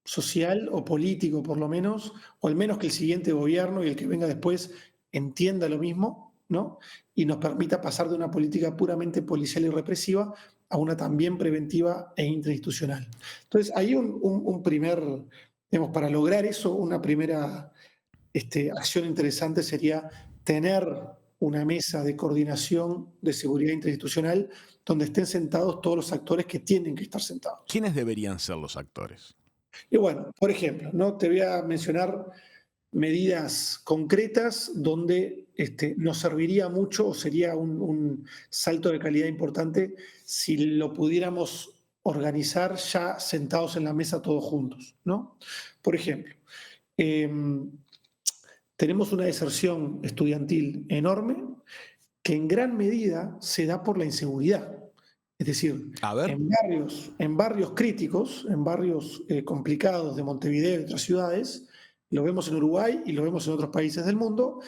social o político, por lo menos, o al menos que el siguiente gobierno y el que venga después entienda lo mismo, ¿no? Y nos permita pasar de una política puramente policial y represiva a una también preventiva e interinstitucional. Entonces, hay un primer, digamos, para lograr eso, una primera acción interesante sería tener una mesa de coordinación de seguridad interinstitucional donde estén sentados todos los actores que tienen que estar sentados. ¿Quiénes deberían ser los actores? Y bueno, por ejemplo, ¿no? Te voy a mencionar medidas concretas donde nos serviría mucho o sería un salto de calidad importante si lo pudiéramos organizar ya sentados en la mesa todos juntos, ¿no? Por ejemplo, tenemos una deserción estudiantil enorme que en gran medida se da por la inseguridad. Es decir, A ver, en barrios críticos, en barrios complicados de Montevideo y otras ciudades, lo vemos en Uruguay y lo vemos en otros países del mundo,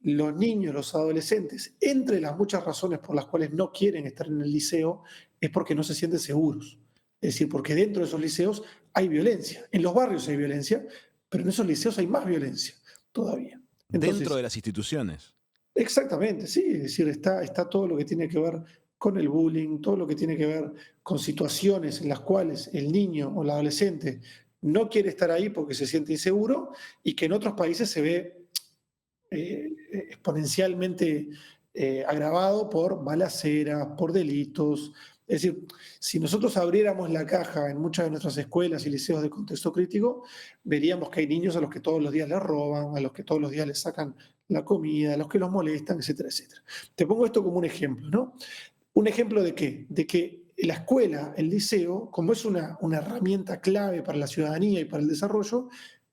los niños, los adolescentes, entre las muchas razones por las cuales no quieren estar en el liceo, es porque no se sienten seguros. Es decir, porque dentro de esos liceos hay violencia. En los barrios hay violencia, pero en esos liceos hay más violencia todavía. dentro Entonces, de las instituciones. exactamente, sí, es decir, está todo lo que tiene que ver con el bullying, todo lo que tiene que ver con situaciones en las cuales el niño o el adolescente no quiere estar ahí porque se siente inseguro y que en otros países se ve exponencialmente agravado por balaceras, por delitos. Es decir, si nosotros abriéramos la caja en muchas de nuestras escuelas y liceos de contexto crítico, veríamos que hay niños a los que todos los días les roban, a los que todos los días les sacan la comida, a los que los molestan, etcétera, etcétera. Te pongo esto como un ejemplo, ¿no? ¿Un ejemplo de qué? De que la escuela, el liceo, como es una herramienta clave para la ciudadanía y para el desarrollo,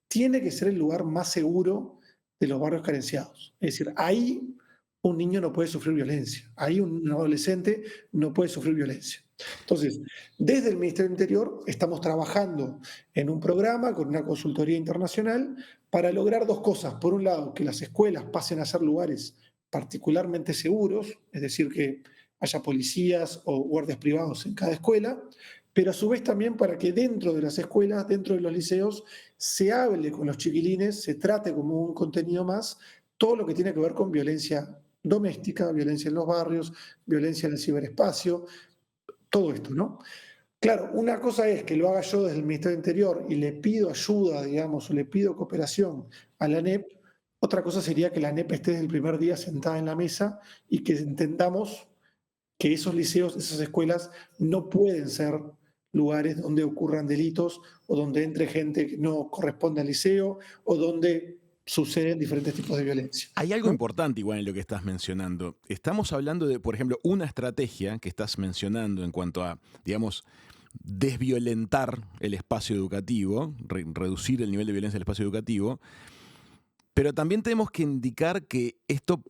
tiene que ser el lugar más seguro de los barrios carenciados. Es decir, ahí un niño no puede sufrir violencia, ahí un adolescente no puede sufrir violencia. Entonces, desde el Ministerio del Interior estamos trabajando en un programa con una consultoría internacional para lograr dos cosas. Por un lado, que las escuelas pasen a ser lugares particularmente seguros, es decir, que haya policías o guardias privados en cada escuela, pero a su vez también para que dentro de las escuelas, dentro de los liceos, se hable con los chiquilines, se trate como un contenido más todo lo que tiene que ver con violencia doméstica, violencia en los barrios, violencia en el ciberespacio, todo esto, ¿no? Claro, una cosa es que lo haga yo desde el Ministerio del Interior y le pido ayuda, digamos, o le pido cooperación a la ANEP. Otra cosa sería que la ANEP esté desde el primer día sentada en la mesa y que entendamos que esos liceos, esas escuelas, no pueden ser lugares donde ocurran delitos o donde entre gente que no corresponde al liceo o donde suceden diferentes tipos de violencia, hay algo ¿no? importante igual en lo que estás mencionando. Estamos hablando de, por ejemplo, una estrategia que estás mencionando en cuanto a, digamos, desviolentar el espacio educativo, reducir el nivel de violencia del espacio educativo, pero también tenemos que indicar que esto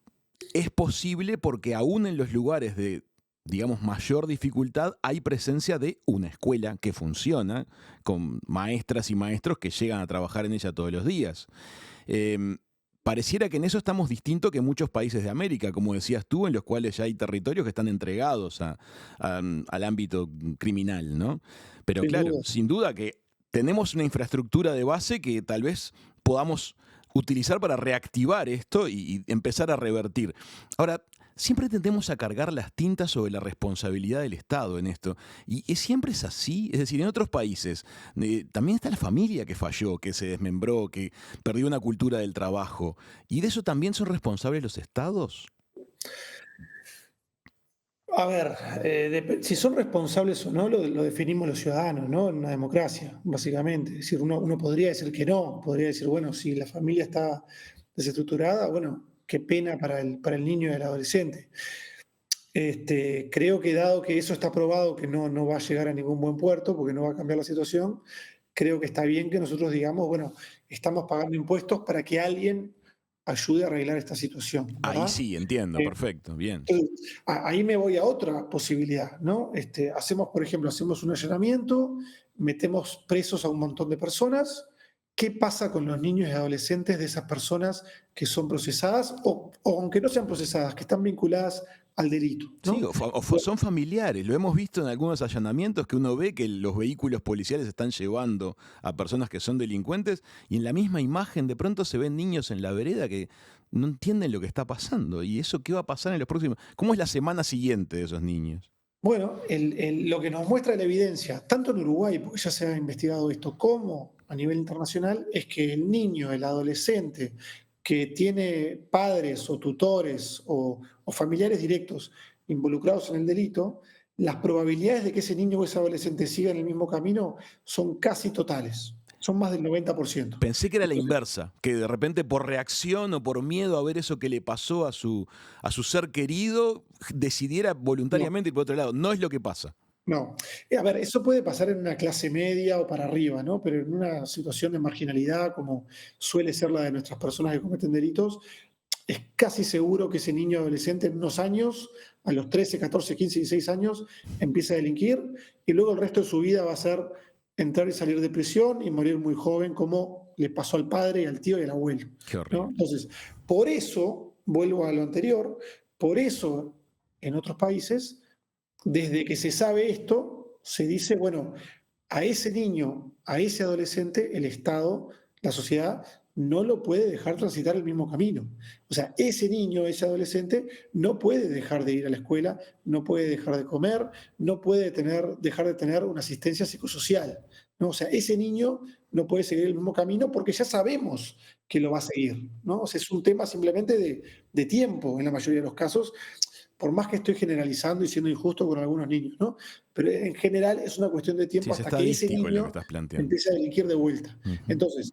es posible porque aún en los lugares de, digamos, mayor dificultad hay presencia de una escuela que funciona, con maestras y maestros que llegan a trabajar en ella todos los días. Pareciera que en eso estamos distintos que muchos países de América, como decías tú, en los cuales ya hay territorios que están entregados al ámbito criminal, ¿no? Pero Sin claro, duda. sin duda que tenemos una infraestructura de base que tal vez podamos utilizar para reactivar esto y empezar a revertir. Ahora, siempre tendemos a cargar las tintas sobre la responsabilidad del Estado en esto. Y siempre es así. Es decir, en otros países también está la familia que falló, que se desmembró, que perdió una cultura del trabajo. ¿Y de eso también son responsables los Estados? A ver, si son responsables o no, lo definimos los ciudadanos, ¿no? En una democracia, básicamente. Es decir, uno podría decir que no, podría decir, bueno, si la familia está desestructurada, bueno, qué pena para el niño y el adolescente. Creo que dado que eso está probado, que no va a llegar a ningún buen puerto, porque no va a cambiar la situación, creo que está bien que nosotros digamos, bueno, estamos pagando impuestos para que alguien ayude a arreglar esta situación, Ahí ¿verdad? sí, entiendo, Eh, perfecto, bien. entonces, ahí me voy a otra posibilidad, ¿no? Hacemos, por ejemplo, hacemos un allanamiento, metemos presos a un montón de personas. ¿Qué pasa con los niños y adolescentes de esas personas que son procesadas o aunque no sean procesadas, que están vinculadas al delito, Sí, ¿no? son familiares. Lo hemos visto en algunos allanamientos que uno ve que los vehículos policiales están llevando a personas que son delincuentes y en la misma imagen de pronto se ven niños en la vereda que no entienden lo que está pasando. ¿Y eso qué va a pasar en los próximos? ¿Cómo es la semana siguiente de esos niños? Bueno, lo que nos muestra la evidencia, tanto en Uruguay, porque ya se ha investigado esto, como a nivel internacional, es que el niño, el adolescente que tiene padres o tutores o familiares directos involucrados en el delito, las probabilidades de que ese niño o ese adolescente siga en el mismo camino son casi totales, son más del 90%. Pensé que era la Entonces, inversa, que de repente por reacción o por miedo a ver eso que le pasó a su ser querido, decidiera no. voluntariamente ir por otro lado. No es lo que pasa. No. A ver, eso puede pasar en una clase media o para arriba, ¿no? Pero en una situación de marginalidad, como suele ser la de nuestras personas que cometen delitos, es casi seguro que ese niño adolescente en unos años, a los 13, 14, 15, 16 años, empieza a delinquir y luego el resto de su vida va a ser entrar y salir de prisión y morir muy joven, como le pasó al padre y al tío y al abuelo, Qué ¿no? horrible. Entonces, por eso, vuelvo a lo anterior, por eso en otros países desde que se sabe esto, se dice, bueno, a ese niño, a ese adolescente, el Estado, la sociedad, no lo puede dejar transitar el mismo camino. O sea, ese niño, ese adolescente, no puede dejar de ir a la escuela, no puede dejar de comer, no puede dejar de tener una asistencia psicosocial, ¿no? O sea, ese niño no puede seguir el mismo camino porque ya sabemos que lo va a seguir, ¿no? O sea, es un tema simplemente de tiempo en la mayoría de los casos, por más que estoy generalizando y siendo injusto con algunos niños, ¿no? Pero en general es una cuestión de Sí, tiempo es hasta que ese estadístico lo que niño estás planteando. empiece a delinquir de vuelta. Ujú. Entonces,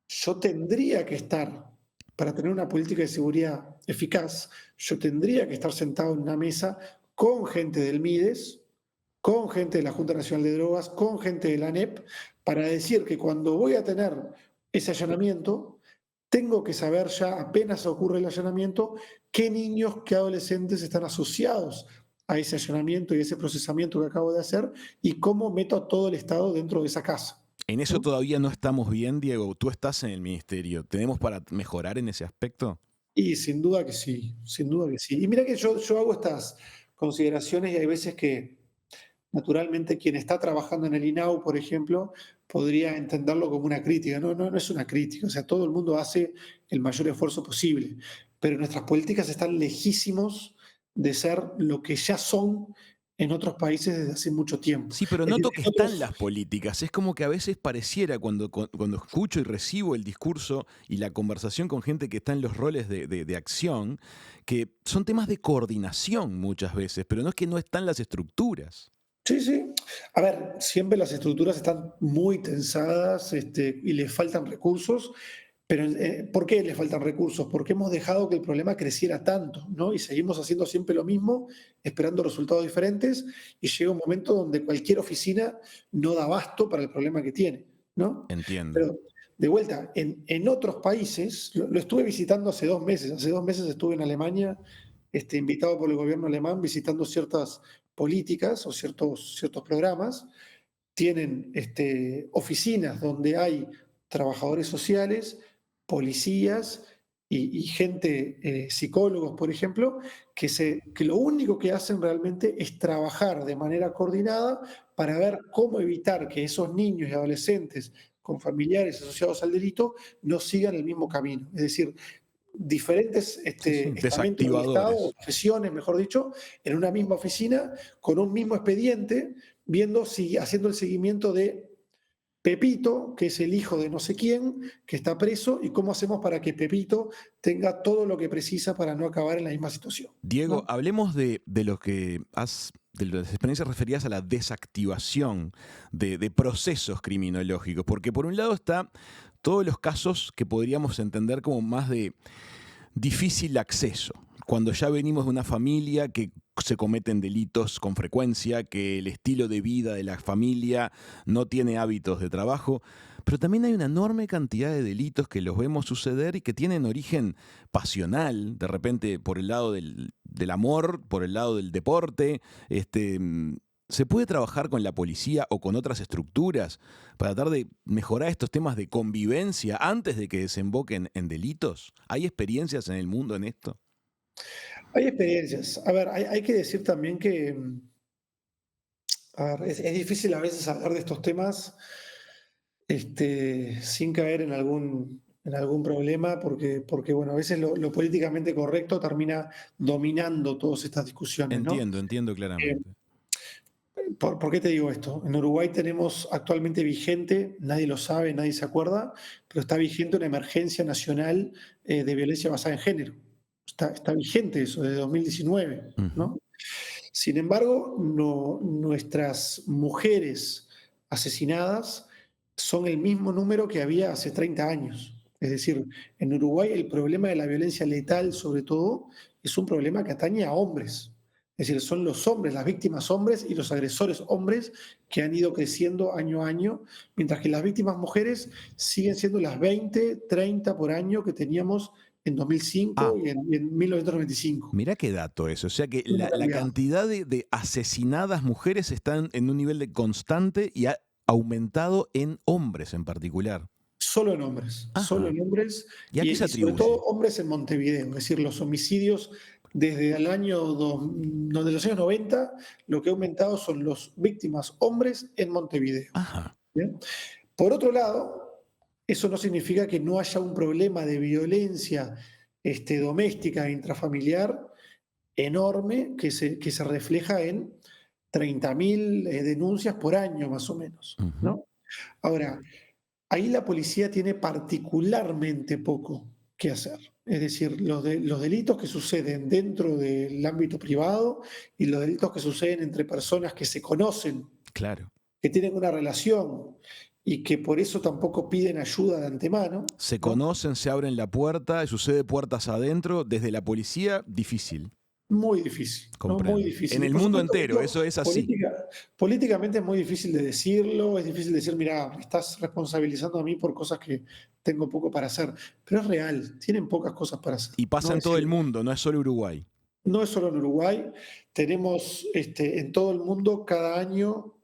yo tendría que estar, para tener una política de seguridad eficaz, yo tendría que estar sentado en una mesa con gente del MIDES, con gente de la Junta Nacional de Drogas, con gente de la ANEP, para decir que cuando voy a tener ese allanamiento, tengo que saber ya, apenas ocurre el allanamiento, qué niños, qué adolescentes están asociados a ese allanamiento y ese procesamiento que acabo de hacer y cómo meto a todo el Estado dentro de esa casa, En eso ¿no? todavía no estamos bien, Diego. Tú estás en el ministerio. ¿Tenemos para mejorar en ese aspecto? Y sin duda que sí, sin duda que sí. Y mira que yo hago estas consideraciones y hay veces que naturalmente quien está trabajando en el INAU, por ejemplo, podría entenderlo como una crítica. No, no, no es una crítica, o sea, todo el mundo hace el mayor esfuerzo posible, pero nuestras políticas están lejísimos de ser lo que ya son en otros países desde hace mucho tiempo. Sí, pero Es decir, noto que en están otros, las políticas. Es como que a veces pareciera cuando escucho y recibo el discurso y la conversación con gente que está en los roles de acción, que son temas de coordinación muchas veces, pero no es que no están las estructuras. sí, sí. A ver, siempre las estructuras están muy tensadas, y les faltan recursos, pero ¿por qué les faltan recursos? Porque hemos dejado que el problema creciera tanto, ¿no? Y seguimos haciendo siempre lo mismo, esperando resultados diferentes, y llega un momento donde cualquier oficina no da abasto para el problema que tiene, ¿no? Entiendo. Pero de vuelta, en otros países, lo estuve visitando hace 2 meses estuve en Alemania, invitado por el gobierno alemán, visitando ciertas políticas o ciertos programas, tienen oficinas donde hay trabajadores sociales, policías y gente, psicólogos, por ejemplo, que lo único que hacen realmente es trabajar de manera coordinada para ver cómo evitar que esos niños y adolescentes con familiares asociados al delito no sigan el mismo camino. Es decir, diferentes Sí, sí, estamentos del Estado, o desactivadores. profesiones, mejor dicho, en una misma oficina, con un mismo expediente, viendo si, haciendo el seguimiento de Pepito, que es el hijo de no sé quién, que está preso, y cómo hacemos para que Pepito tenga todo lo que precisa para no acabar en la misma situación, Diego, ¿no? hablemos de lo que has, de las experiencias referidas a la desactivación de procesos criminológicos, porque por un lado está todos los casos que podríamos entender como más de difícil acceso, cuando ya venimos de una familia que se cometen delitos con frecuencia, que el estilo de vida de la familia no tiene hábitos de trabajo, pero también hay una enorme cantidad de delitos que los vemos suceder y que tienen origen pasional, de repente por el lado del amor, por el lado del deporte. ¿Se puede trabajar con la policía o con otras estructuras para tratar de mejorar estos temas de convivencia antes de que desemboquen en delitos? ¿Hay experiencias en el mundo en esto? Hay experiencias. A ver, hay que decir también que, a ver, es difícil a veces hablar de estos temas sin caer en algún problema, porque bueno, a veces lo políticamente correcto termina dominando todas estas discusiones, ¿no? Entiendo, entiendo Eh, claramente. ¿Por qué te digo esto? En Uruguay tenemos actualmente vigente, nadie lo sabe, nadie se acuerda, pero está vigente una emergencia nacional de violencia basada en género. Está vigente eso desde 2019, Ujú. ¿no? Sin embargo, nuestras mujeres asesinadas son el mismo número que había hace 30 años. Es decir, en Uruguay el problema de la violencia letal, sobre todo, es un problema que atañe a hombres. Es decir, son los hombres, las víctimas hombres y los agresores hombres que han ido creciendo año a año, mientras que las víctimas mujeres siguen siendo las 20, 30 por año que teníamos en 2005 Ah, y en 1995. mirá qué dato eso. O sea que Una la realidad. cantidad de asesinadas mujeres están en un nivel de constante y ha aumentado en hombres en particular. Solo Ajá. en hombres ¿Y a qué se y sobre todo atribuye? hombres en Montevideo, es decir, los homicidios desde el año de los años 90, lo que ha aumentado son los víctimas hombres en Montevideo. Ajá. ¿Bien? Por otro lado, eso no significa que no haya un problema de violencia doméstica e intrafamiliar enorme que se refleja en 30.000 denuncias por año, más o menos, Ujú. ¿no? Ahora, ahí la policía tiene particularmente poco que hacer. Es decir, los delitos que suceden dentro del ámbito privado y los delitos que suceden entre personas que se conocen, Claro. que tienen una relación y que por eso tampoco piden ayuda de antemano, Se ¿no? conocen, se abren la puerta, sucede puertas adentro, desde la policía, difícil, Muy difícil, ¿no? Muy comprendo. difícil. En Y el por mundo supuesto que entero, esto eso es así. políticamente es muy difícil de decirlo, es difícil decir, mira, me estás responsabilizando a mí por cosas que tengo poco para hacer, pero es real, tienen pocas cosas para hacer, Y pasa ¿no? en Es todo el decir, mundo, no es solo Uruguay. no es solo en Uruguay, tenemos en todo el mundo cada año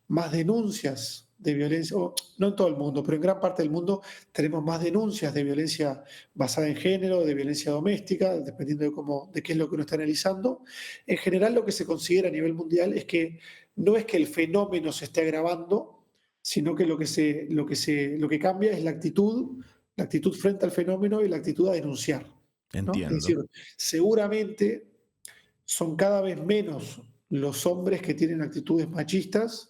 más denuncias de violencia, o no en todo el mundo, pero en gran parte del mundo tenemos más denuncias de violencia basada en género, de violencia doméstica, dependiendo de qué es lo que uno está analizando. En general, lo que se considera a nivel mundial es que no es que el fenómeno se esté agravando, sino que lo que cambia es la actitud frente al fenómeno y la actitud a denunciar, ¿no? Es decir, Entiendo. seguramente son cada vez menos los hombres que tienen actitudes machistas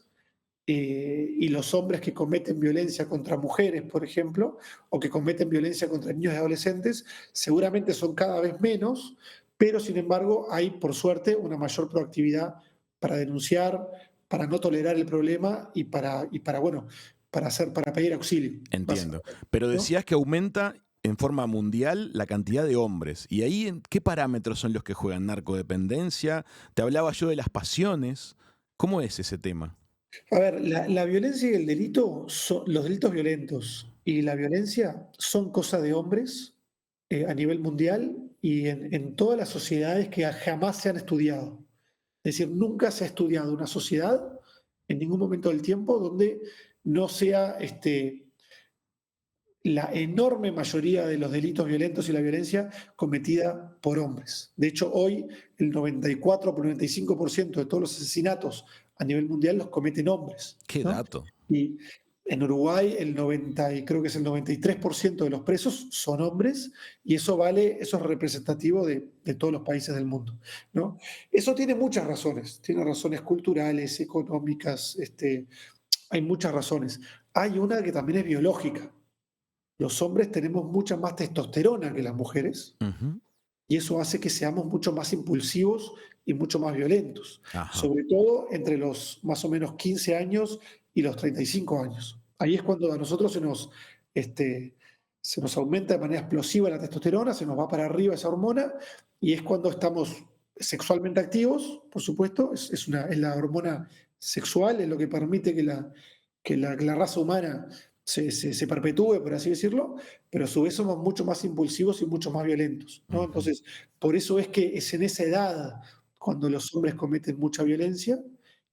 y los hombres que cometen violencia contra mujeres, por ejemplo, o que cometen violencia contra niños y adolescentes, seguramente son cada vez menos, pero sin embargo hay, por suerte, una mayor proactividad para denunciar, para no tolerar el problema bueno, para pedir auxilio, Entiendo. básicamente, Pero ¿no? decías que aumenta en forma mundial la cantidad de hombres. ¿Y ahí qué parámetros son los que juegan? ¿Narcodependencia? Te hablaba yo de las pasiones. ¿Cómo es ese tema? A ver, la violencia y el delito, los delitos violentos y la violencia son cosa de hombres a nivel mundial y en todas las sociedades que jamás se han estudiado. Es decir, nunca se ha estudiado una sociedad en ningún momento del tiempo donde no sea la enorme mayoría de los delitos violentos y la violencia cometida por hombres. De hecho, hoy el 94 por 95% de todos los asesinatos a nivel mundial los cometen hombres, ¿Qué ¿no? dato? Y En Uruguay el 90 y creo que es el 93% de los presos son hombres y eso es representativo de todos los países del mundo, ¿no? Eso tiene muchas razones, tiene razones culturales, económicas, hay muchas razones. Hay una que también es biológica. Los hombres tenemos mucha más testosterona que las mujeres Ujú. y eso hace que seamos mucho más impulsivos y mucho más violentos, Ajá. sobre todo entre los más o menos 15 años y los 35 años. Ahí es cuando a nosotros se nos aumenta de manera explosiva la testosterona, se nos va para arriba esa hormona y es cuando estamos sexualmente activos, por supuesto, es la hormona sexual, es lo que permite que la raza humana se perpetúe, por así decirlo, pero a su vez somos mucho más impulsivos y mucho más violentos, ¿no? Ujú. Entonces, por eso es que es en esa edad cuando los hombres cometen mucha violencia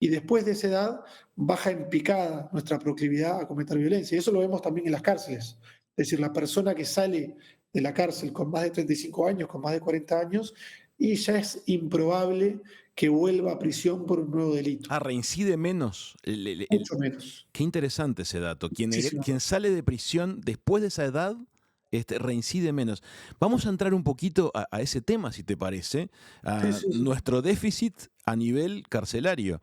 y después de esa edad baja en picada nuestra proclividad a cometer violencia. Y eso lo vemos también en las cárceles. Es decir, la persona que sale de la cárcel con más de 35 años, con más de 40 años, y ya es improbable que vuelva a prisión por un nuevo delito. Ah, reincide menos. Mucho menos. Qué interesante ese dato. Muchísimo Quien menos. sale de prisión después de esa edad, reincide menos. Vamos a entrar un poquito a ese tema, si te parece, Sí, a sí, sí. nuestro déficit a nivel carcelario.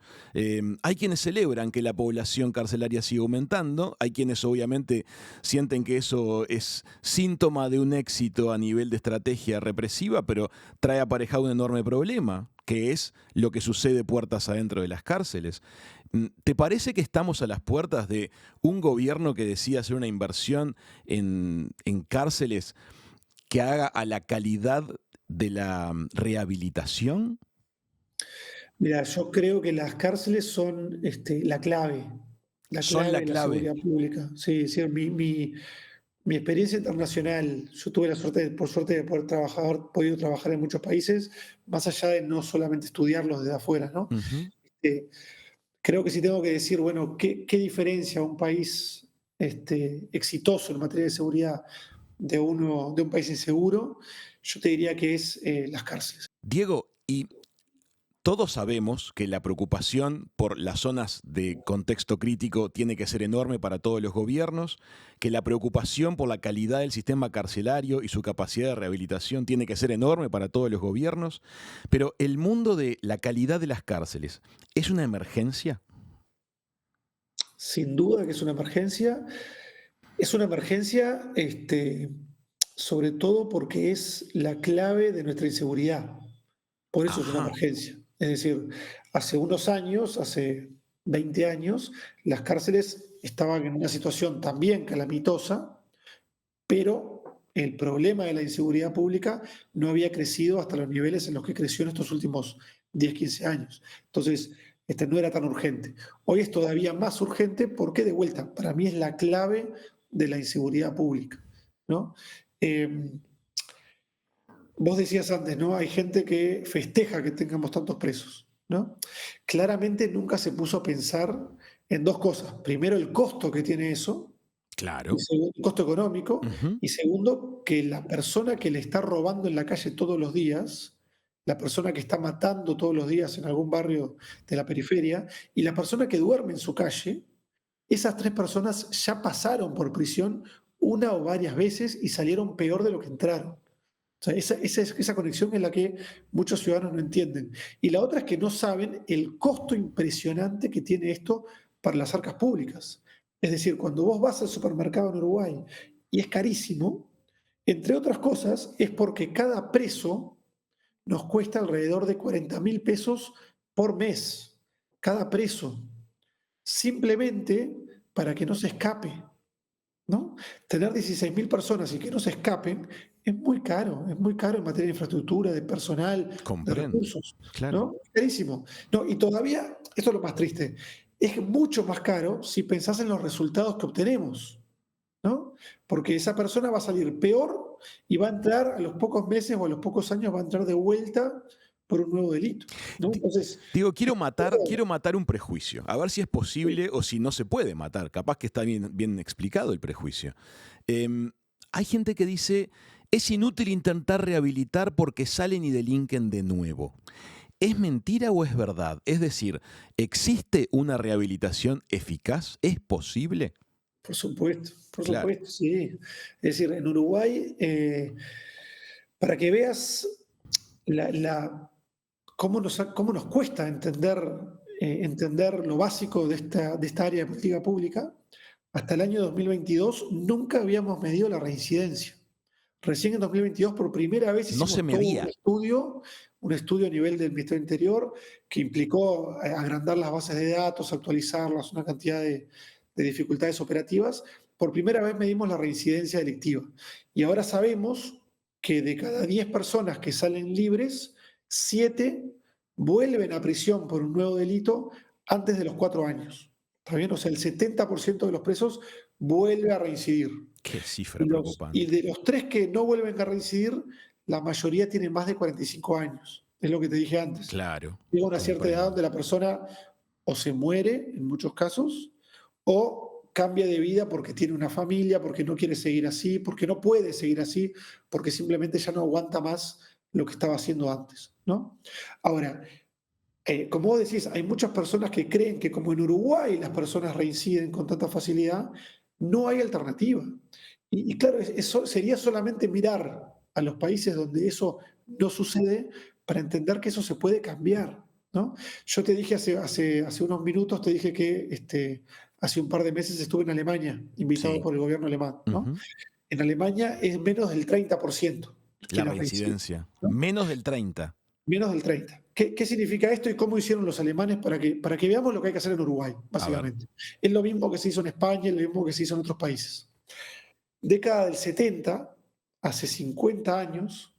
Hay quienes celebran que la población carcelaria sigue aumentando, hay quienes obviamente sienten que eso es síntoma de un éxito a nivel de estrategia represiva, pero trae aparejado un enorme problema, que es lo que sucede puertas adentro de las cárceles. ¿Te parece que estamos a las puertas de un gobierno que decida hacer una inversión en cárceles que haga a la calidad de la rehabilitación? Mira, yo creo que las cárceles son la Son clave la de la clave. seguridad pública. Sí, sí, mi experiencia internacional, yo tuve la suerte, por suerte, de poder trabajar, haber podido trabajar en muchos países, más allá de no solamente estudiarlos desde afuera, ¿no? Ujú. Eh, Creo que si tengo que decir, bueno, ¿qué diferencia un país exitoso en materia de seguridad de un país inseguro? Yo te diría que es las cárceles. Diego, y todos sabemos que la preocupación por las zonas de contexto crítico tiene que ser enorme para todos los gobiernos, que la preocupación por la calidad del sistema carcelario y su capacidad de rehabilitación tiene que ser enorme para todos los gobiernos, pero el mundo de la calidad de las cárceles, ¿es una emergencia? Sin duda que es una emergencia. Es una emergencia, sobre todo porque es la clave de nuestra inseguridad. Por eso es una Ajá. emergencia. Es decir, hace unos años, hace 20 años, las cárceles estaban en una situación también calamitosa, pero el problema de la inseguridad pública no había crecido hasta los niveles en los que creció en estos últimos 10, 15 años. Entonces, no era tan urgente. Hoy es todavía más urgente porque, de vuelta, para mí es la clave de la inseguridad pública, ¿no? Eh, Vos decías antes, ¿no? Hay gente que festeja que tengamos tantos presos, ¿no? Claramente nunca se puso a pensar en dos cosas. Primero, el costo que tiene eso, y Claro. segundo, el costo económico, Ujú. y segundo, que la persona que le está robando en la calle todos los días, la persona que está matando todos los días en algún barrio de la periferia, y la persona que duerme en su calle, esas tres personas ya pasaron por prisión una o varias veces y salieron peor de lo que entraron. O sea, esa conexión es la que muchos ciudadanos no entienden. Y la otra es que no saben el costo impresionante que tiene esto para las arcas públicas. Es decir, cuando vos vas al supermercado en Uruguay y es carísimo, entre otras cosas, es porque cada preso nos cuesta alrededor de 40.000 pesos por mes. Cada preso. Simplemente para que no se escape, ¿no? Tener 16.000 personas y que no se escapen es muy caro en materia de infraestructura, de personal, de Comprendo. recursos, Claro. ¿no? Carísimo. No, y todavía, esto es lo más triste, es mucho más caro si pensás en los resultados que obtenemos, ¿no? Porque esa persona va a salir peor y va a entrar a los pocos meses o a los pocos años, va a entrar de vuelta por un nuevo delito, ¿no? Di- Entonces, Digo, quiero matar un prejuicio, a ver si es sí, posible o si no se puede matar. Capaz que está bien explicado el prejuicio. Em, Hay gente que dice, es inútil intentar rehabilitar porque salen y delinquen de nuevo. ¿Es mentira o es verdad? Es decir, ¿existe una rehabilitación eficaz? ¿Es posible? por Claro. supuesto, sí. Es decir, en Uruguay, para que veas la, la- cómo nos cuesta entender lo básico de esta área de política pública, hasta el año 2022 nunca habíamos medido la reincidencia. Recién en 2022 por primera vez No se hicimos todo medía. un estudio a nivel del Ministerio del Interior que implicó agrandar las bases de datos, actualizarlas, una cantidad de dificultades operativas. Por primera vez medimos la reincidencia delictiva. Y ahora sabemos que de cada 10 personas que salen libres, 7 vuelven a prisión por un nuevo delito antes de los 4 años. ¿Está bien? O sea, el 70% de los presos vuelve a reincidir. Qué cifra Y preocupante. de los 3 que no vuelven a reincidir, la mayoría tienen más de 45 años. Es lo que te dije antes. Claro, Llega una cierta edad comprendo. donde la persona o se muere, en muchos casos, o cambia de vida porque tiene una familia, porque no quiere seguir así, porque no puede seguir así, porque simplemente ya no aguanta más lo que estaba haciendo antes, ¿no? Ahora, como vos decís, hay muchas personas que creen que como en Uruguay las personas reinciden con tanta facilidad, no hay alternativa. Y claro, eso sería solamente mirar a los países donde eso no sucede para entender que eso se puede cambiar, ¿no? Yo te dije hace unos minutos, te dije que hace un par de meses estuve en Alemania, invitado Sí. por el gobierno alemán, ¿no? Ujú. En Alemania es menos del 30% La quienes reinciden, reincidencia. ¿no? Menos del 30. Menos del 30. ¿Qué significa esto y cómo hicieron los alemanes para que veamos lo que hay que hacer en Uruguay, A ver. básicamente? Es lo mismo que se hizo en España, es lo mismo que se hizo en otros países. Década del 70, hace 50 años,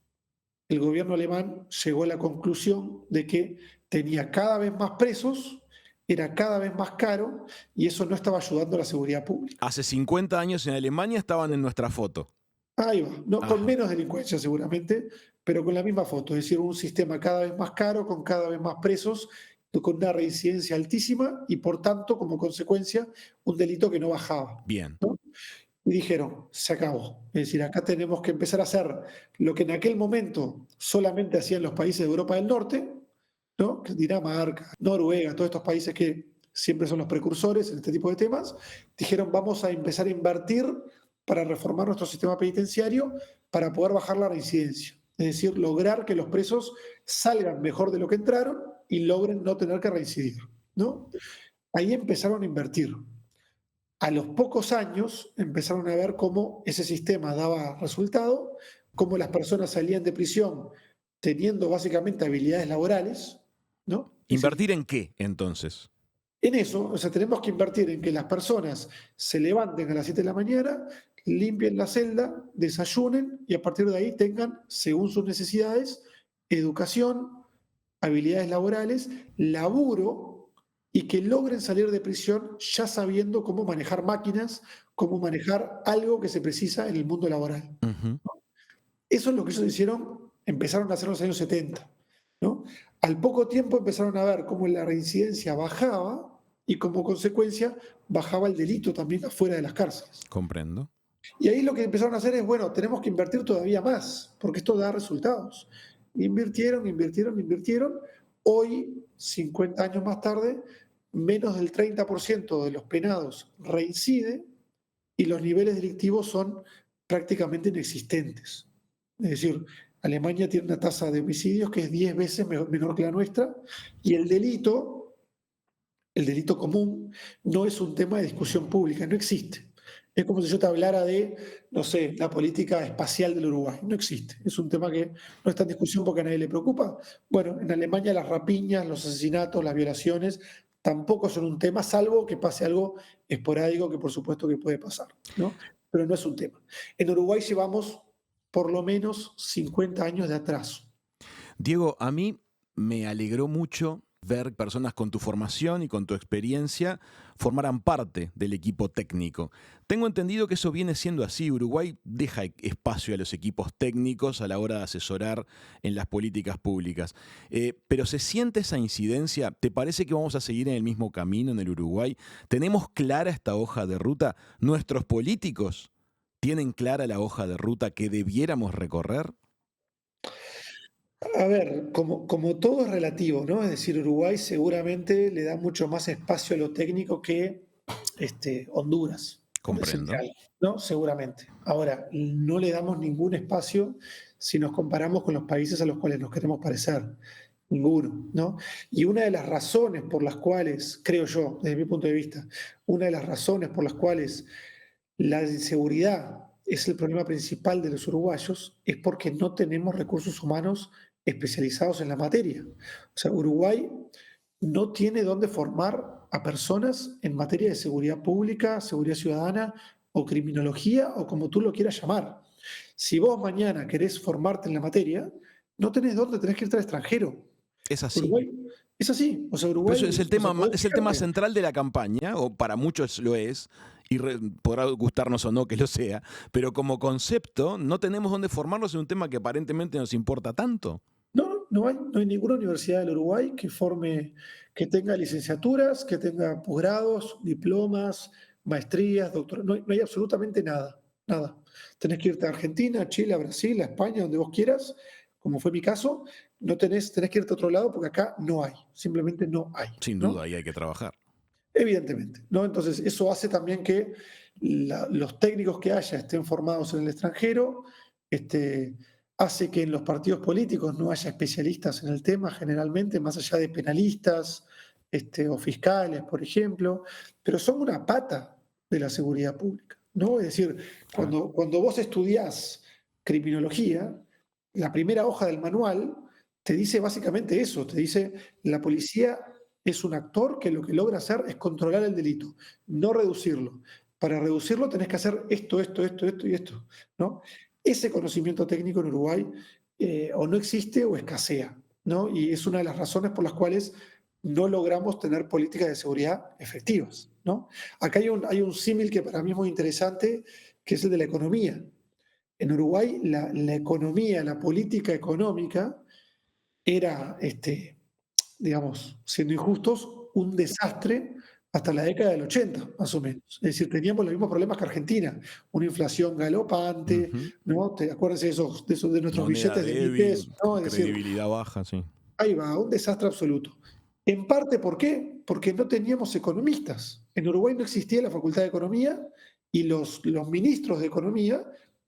el gobierno alemán llegó a la conclusión de que tenía cada vez más presos, era cada vez más caro y eso no estaba ayudando a la seguridad pública. Hace 50 años en Alemania estaban en nuestra foto. Ahí va, no, con Ajá. menos delincuencia seguramente, pero con la misma foto, es decir, un sistema cada vez más caro, con cada vez más presos, con una reincidencia altísima y por tanto, como consecuencia, un delito que no bajaba, Bien. ¿no? Y dijeron, se acabó. Es decir, acá tenemos que empezar a hacer lo que en aquel momento solamente hacían los países de Europa del Norte, ¿no? Dinamarca, Noruega, todos estos países que siempre son los precursores en este tipo de temas, dijeron vamos a empezar a invertir para reformar nuestro sistema penitenciario para poder bajar la reincidencia. Es decir, lograr que los presos salgan mejor de lo que entraron y logren no tener que reincidir, ¿no? Ahí empezaron a invertir. A los pocos años empezaron a ver cómo ese sistema daba resultado, cómo las personas salían de prisión teniendo básicamente habilidades laborales, ¿no? Es decir, ¿Invertir en qué, entonces? en eso, o sea, tenemos que invertir en que las personas se levanten a las 7 de la mañana, limpien la celda, desayunen y a partir de ahí tengan, según sus necesidades, educación, habilidades laborales, laburo y que logren salir de prisión ya sabiendo cómo manejar máquinas, cómo manejar algo que se precisa en el mundo laboral. Ujú. Eso es lo que ellos hicieron, empezaron a hacer en los años 70, ¿no? Al poco tiempo empezaron a ver cómo la reincidencia bajaba y como consecuencia bajaba el delito también afuera de las cárceles. Comprendo. Y ahí lo que empezaron a hacer es, bueno, tenemos que invertir todavía más, porque esto da resultados. Invirtieron, invirtieron, invirtieron. Hoy, 50 años más tarde, menos del 30% de los penados reincide y los niveles delictivos son prácticamente inexistentes. Es decir, Alemania tiene una tasa de homicidios que es 10 veces menor que la nuestra y el delito común, no es un tema de discusión pública, no existe. Es como si yo te hablara de, no sé, la política espacial del Uruguay. No existe. Es un tema que no está en discusión porque a nadie le preocupa. Bueno, en Alemania las rapiñas, los asesinatos, las violaciones tampoco son un tema, salvo que pase algo esporádico que por supuesto que puede pasar, ¿no? Pero no es un tema. En Uruguay llevamos por lo menos 50 años de atraso. Diego, a mí me alegró mucho ver personas con tu formación y con tu experiencia formaran parte del equipo técnico. Tengo entendido que eso viene siendo así. Uruguay deja espacio a los equipos técnicos a la hora de asesorar en las políticas públicas. Pero ¿se siente esa incidencia? ¿Te parece que vamos a seguir en el mismo camino en el Uruguay? ¿Tenemos clara esta hoja de ruta? ¿Nuestros políticos tienen clara la hoja de ruta que debiéramos recorrer? A ver, como todo es relativo, ¿no? Es decir, Uruguay seguramente le da mucho más espacio a lo técnico que Honduras. Comprendo. central, ¿no? Seguramente. Ahora, no le damos ningún espacio si nos comparamos con los países a los cuales nos queremos parecer. Ninguno, ¿no? Y una de las razones por las cuales, creo yo, desde mi punto de vista, una de las razones por las cuales la inseguridad es el problema principal de los uruguayos es porque no tenemos recursos humanos especializados en la materia. O sea, Uruguay no tiene dónde formar a personas en materia de seguridad pública, seguridad ciudadana o criminología o como tú lo quieras llamar. Si vos mañana querés formarte en la materia, no tenés dónde, tenés que irte al extranjero. Es así. Uruguay es así. O sea, Pero Uruguay eso es el o sea, tema, podés es el tema fijarte. central de la campaña, o para muchos lo es, y podrá gustarnos o no que lo sea, pero como concepto no tenemos dónde formarnos en un tema que aparentemente nos importa tanto. No hay ninguna universidad del Uruguay que forme, que tenga licenciaturas, que tenga posgrados, diplomas, maestrías, doctorados. No hay absolutamente nada, nada. Tenés que irte a Argentina, a Chile, a Brasil, a España, donde vos quieras, como fue mi caso. No tenés que irte a otro lado porque acá no hay, simplemente no hay, Sin duda, ¿no? ahí hay que trabajar. Evidentemente, ¿no? Entonces, eso hace también que los técnicos que haya estén formados en el extranjero, este, hace que en los partidos políticos no haya especialistas en el tema generalmente, más allá de penalistas o fiscales, por ejemplo, pero son una pata de la seguridad pública, ¿no? Es decir, Claro. cuando vos estudiás criminología, la primera hoja del manual te dice básicamente eso, te dice la policía es un actor que lo que logra hacer es controlar el delito, no reducirlo. Para reducirlo tenés que hacer esto, esto y esto, ¿no? Ese conocimiento técnico en Uruguay o no existe o escasea, ¿no? Y es una de las razones por las cuales no logramos tener políticas de seguridad efectivas, ¿no? Acá hay un símil que para mí es muy interesante, que es el de la economía. En Uruguay la economía, la política económica era, digamos, siendo injustos, un desastre hasta la década del 80, más o menos. Es decir, teníamos los mismos problemas que Argentina, una inflación galopante, Ujú. ¿no? Acuérdense de nuestros Moneda billetes de 1.000 pesos, débil, ¿no? Es decir, credibilidad baja, sí. ahí va, un desastre absoluto. En parte, ¿por qué? Porque no teníamos economistas. En Uruguay no existía la Facultad de Economía y los ministros de Economía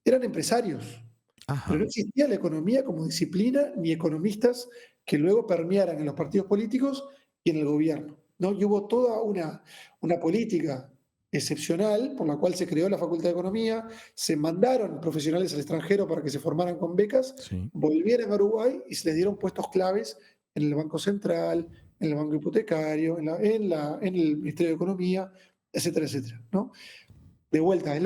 eran empresarios. Pero no Ajá. existía la economía como disciplina ni economistas que luego permearan en los partidos políticos y en el gobierno, ¿no? Y hubo toda una política excepcional por la cual se creó la Facultad de Economía, se mandaron profesionales al extranjero para que se formaran con becas, Sí. volvieran a Uruguay y se les dieron puestos claves en el Banco Central, en el Banco Hipotecario, en el Ministerio de Economía, etcétera, etcétera, ¿no? De vuelta, es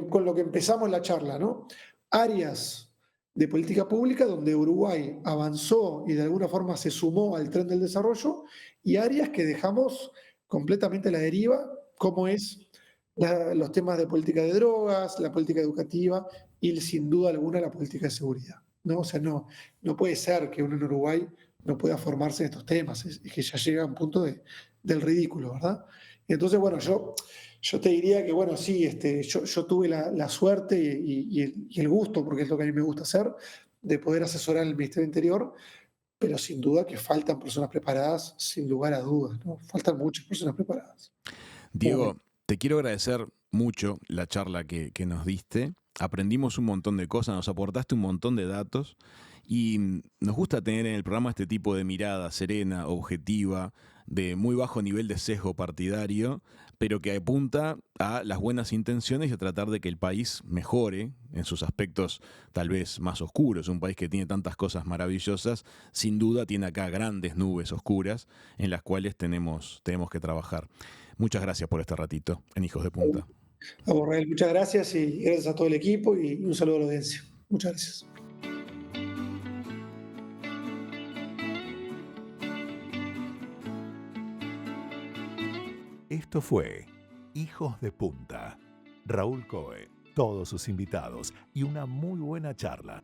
con lo que empezamos la charla, ¿no? Áreas de política pública donde Uruguay avanzó y de alguna forma se sumó al tren del desarrollo y áreas que dejamos completamente a la deriva, como es los temas de política de drogas, la política educativa y sin duda alguna la política de seguridad, ¿no? O sea, no puede ser que uno en Uruguay no pueda formarse en estos temas, es que ya llega a un punto del ridículo, ¿verdad? Y entonces, bueno, yo te diría que, bueno, sí, yo tuve la suerte y el gusto, porque es lo que a mí me gusta hacer, de poder asesorar al Ministerio del Interior, pero sin duda que faltan personas preparadas, sin lugar a dudas, ¿no? Faltan muchas personas preparadas. Diego, te quiero agradecer mucho la charla que nos diste. Aprendimos un montón de cosas, nos aportaste un montón de datos y nos gusta tener en el programa este tipo de mirada serena, objetiva, de muy bajo nivel de sesgo partidario, pero que apunta a las buenas intenciones y a tratar de que el país mejore en sus aspectos tal vez más oscuros. Un país que tiene tantas cosas maravillosas, sin duda tiene acá grandes nubes oscuras en las cuales tenemos que trabajar. Muchas gracias por este ratito en Hijos de Punta. A vos, Rael, muchas gracias y gracias a todo el equipo y un saludo a la audiencia. Muchas gracias. Esto fue Hijos de Punta. Raúl Coe, todos sus invitados y una muy buena charla.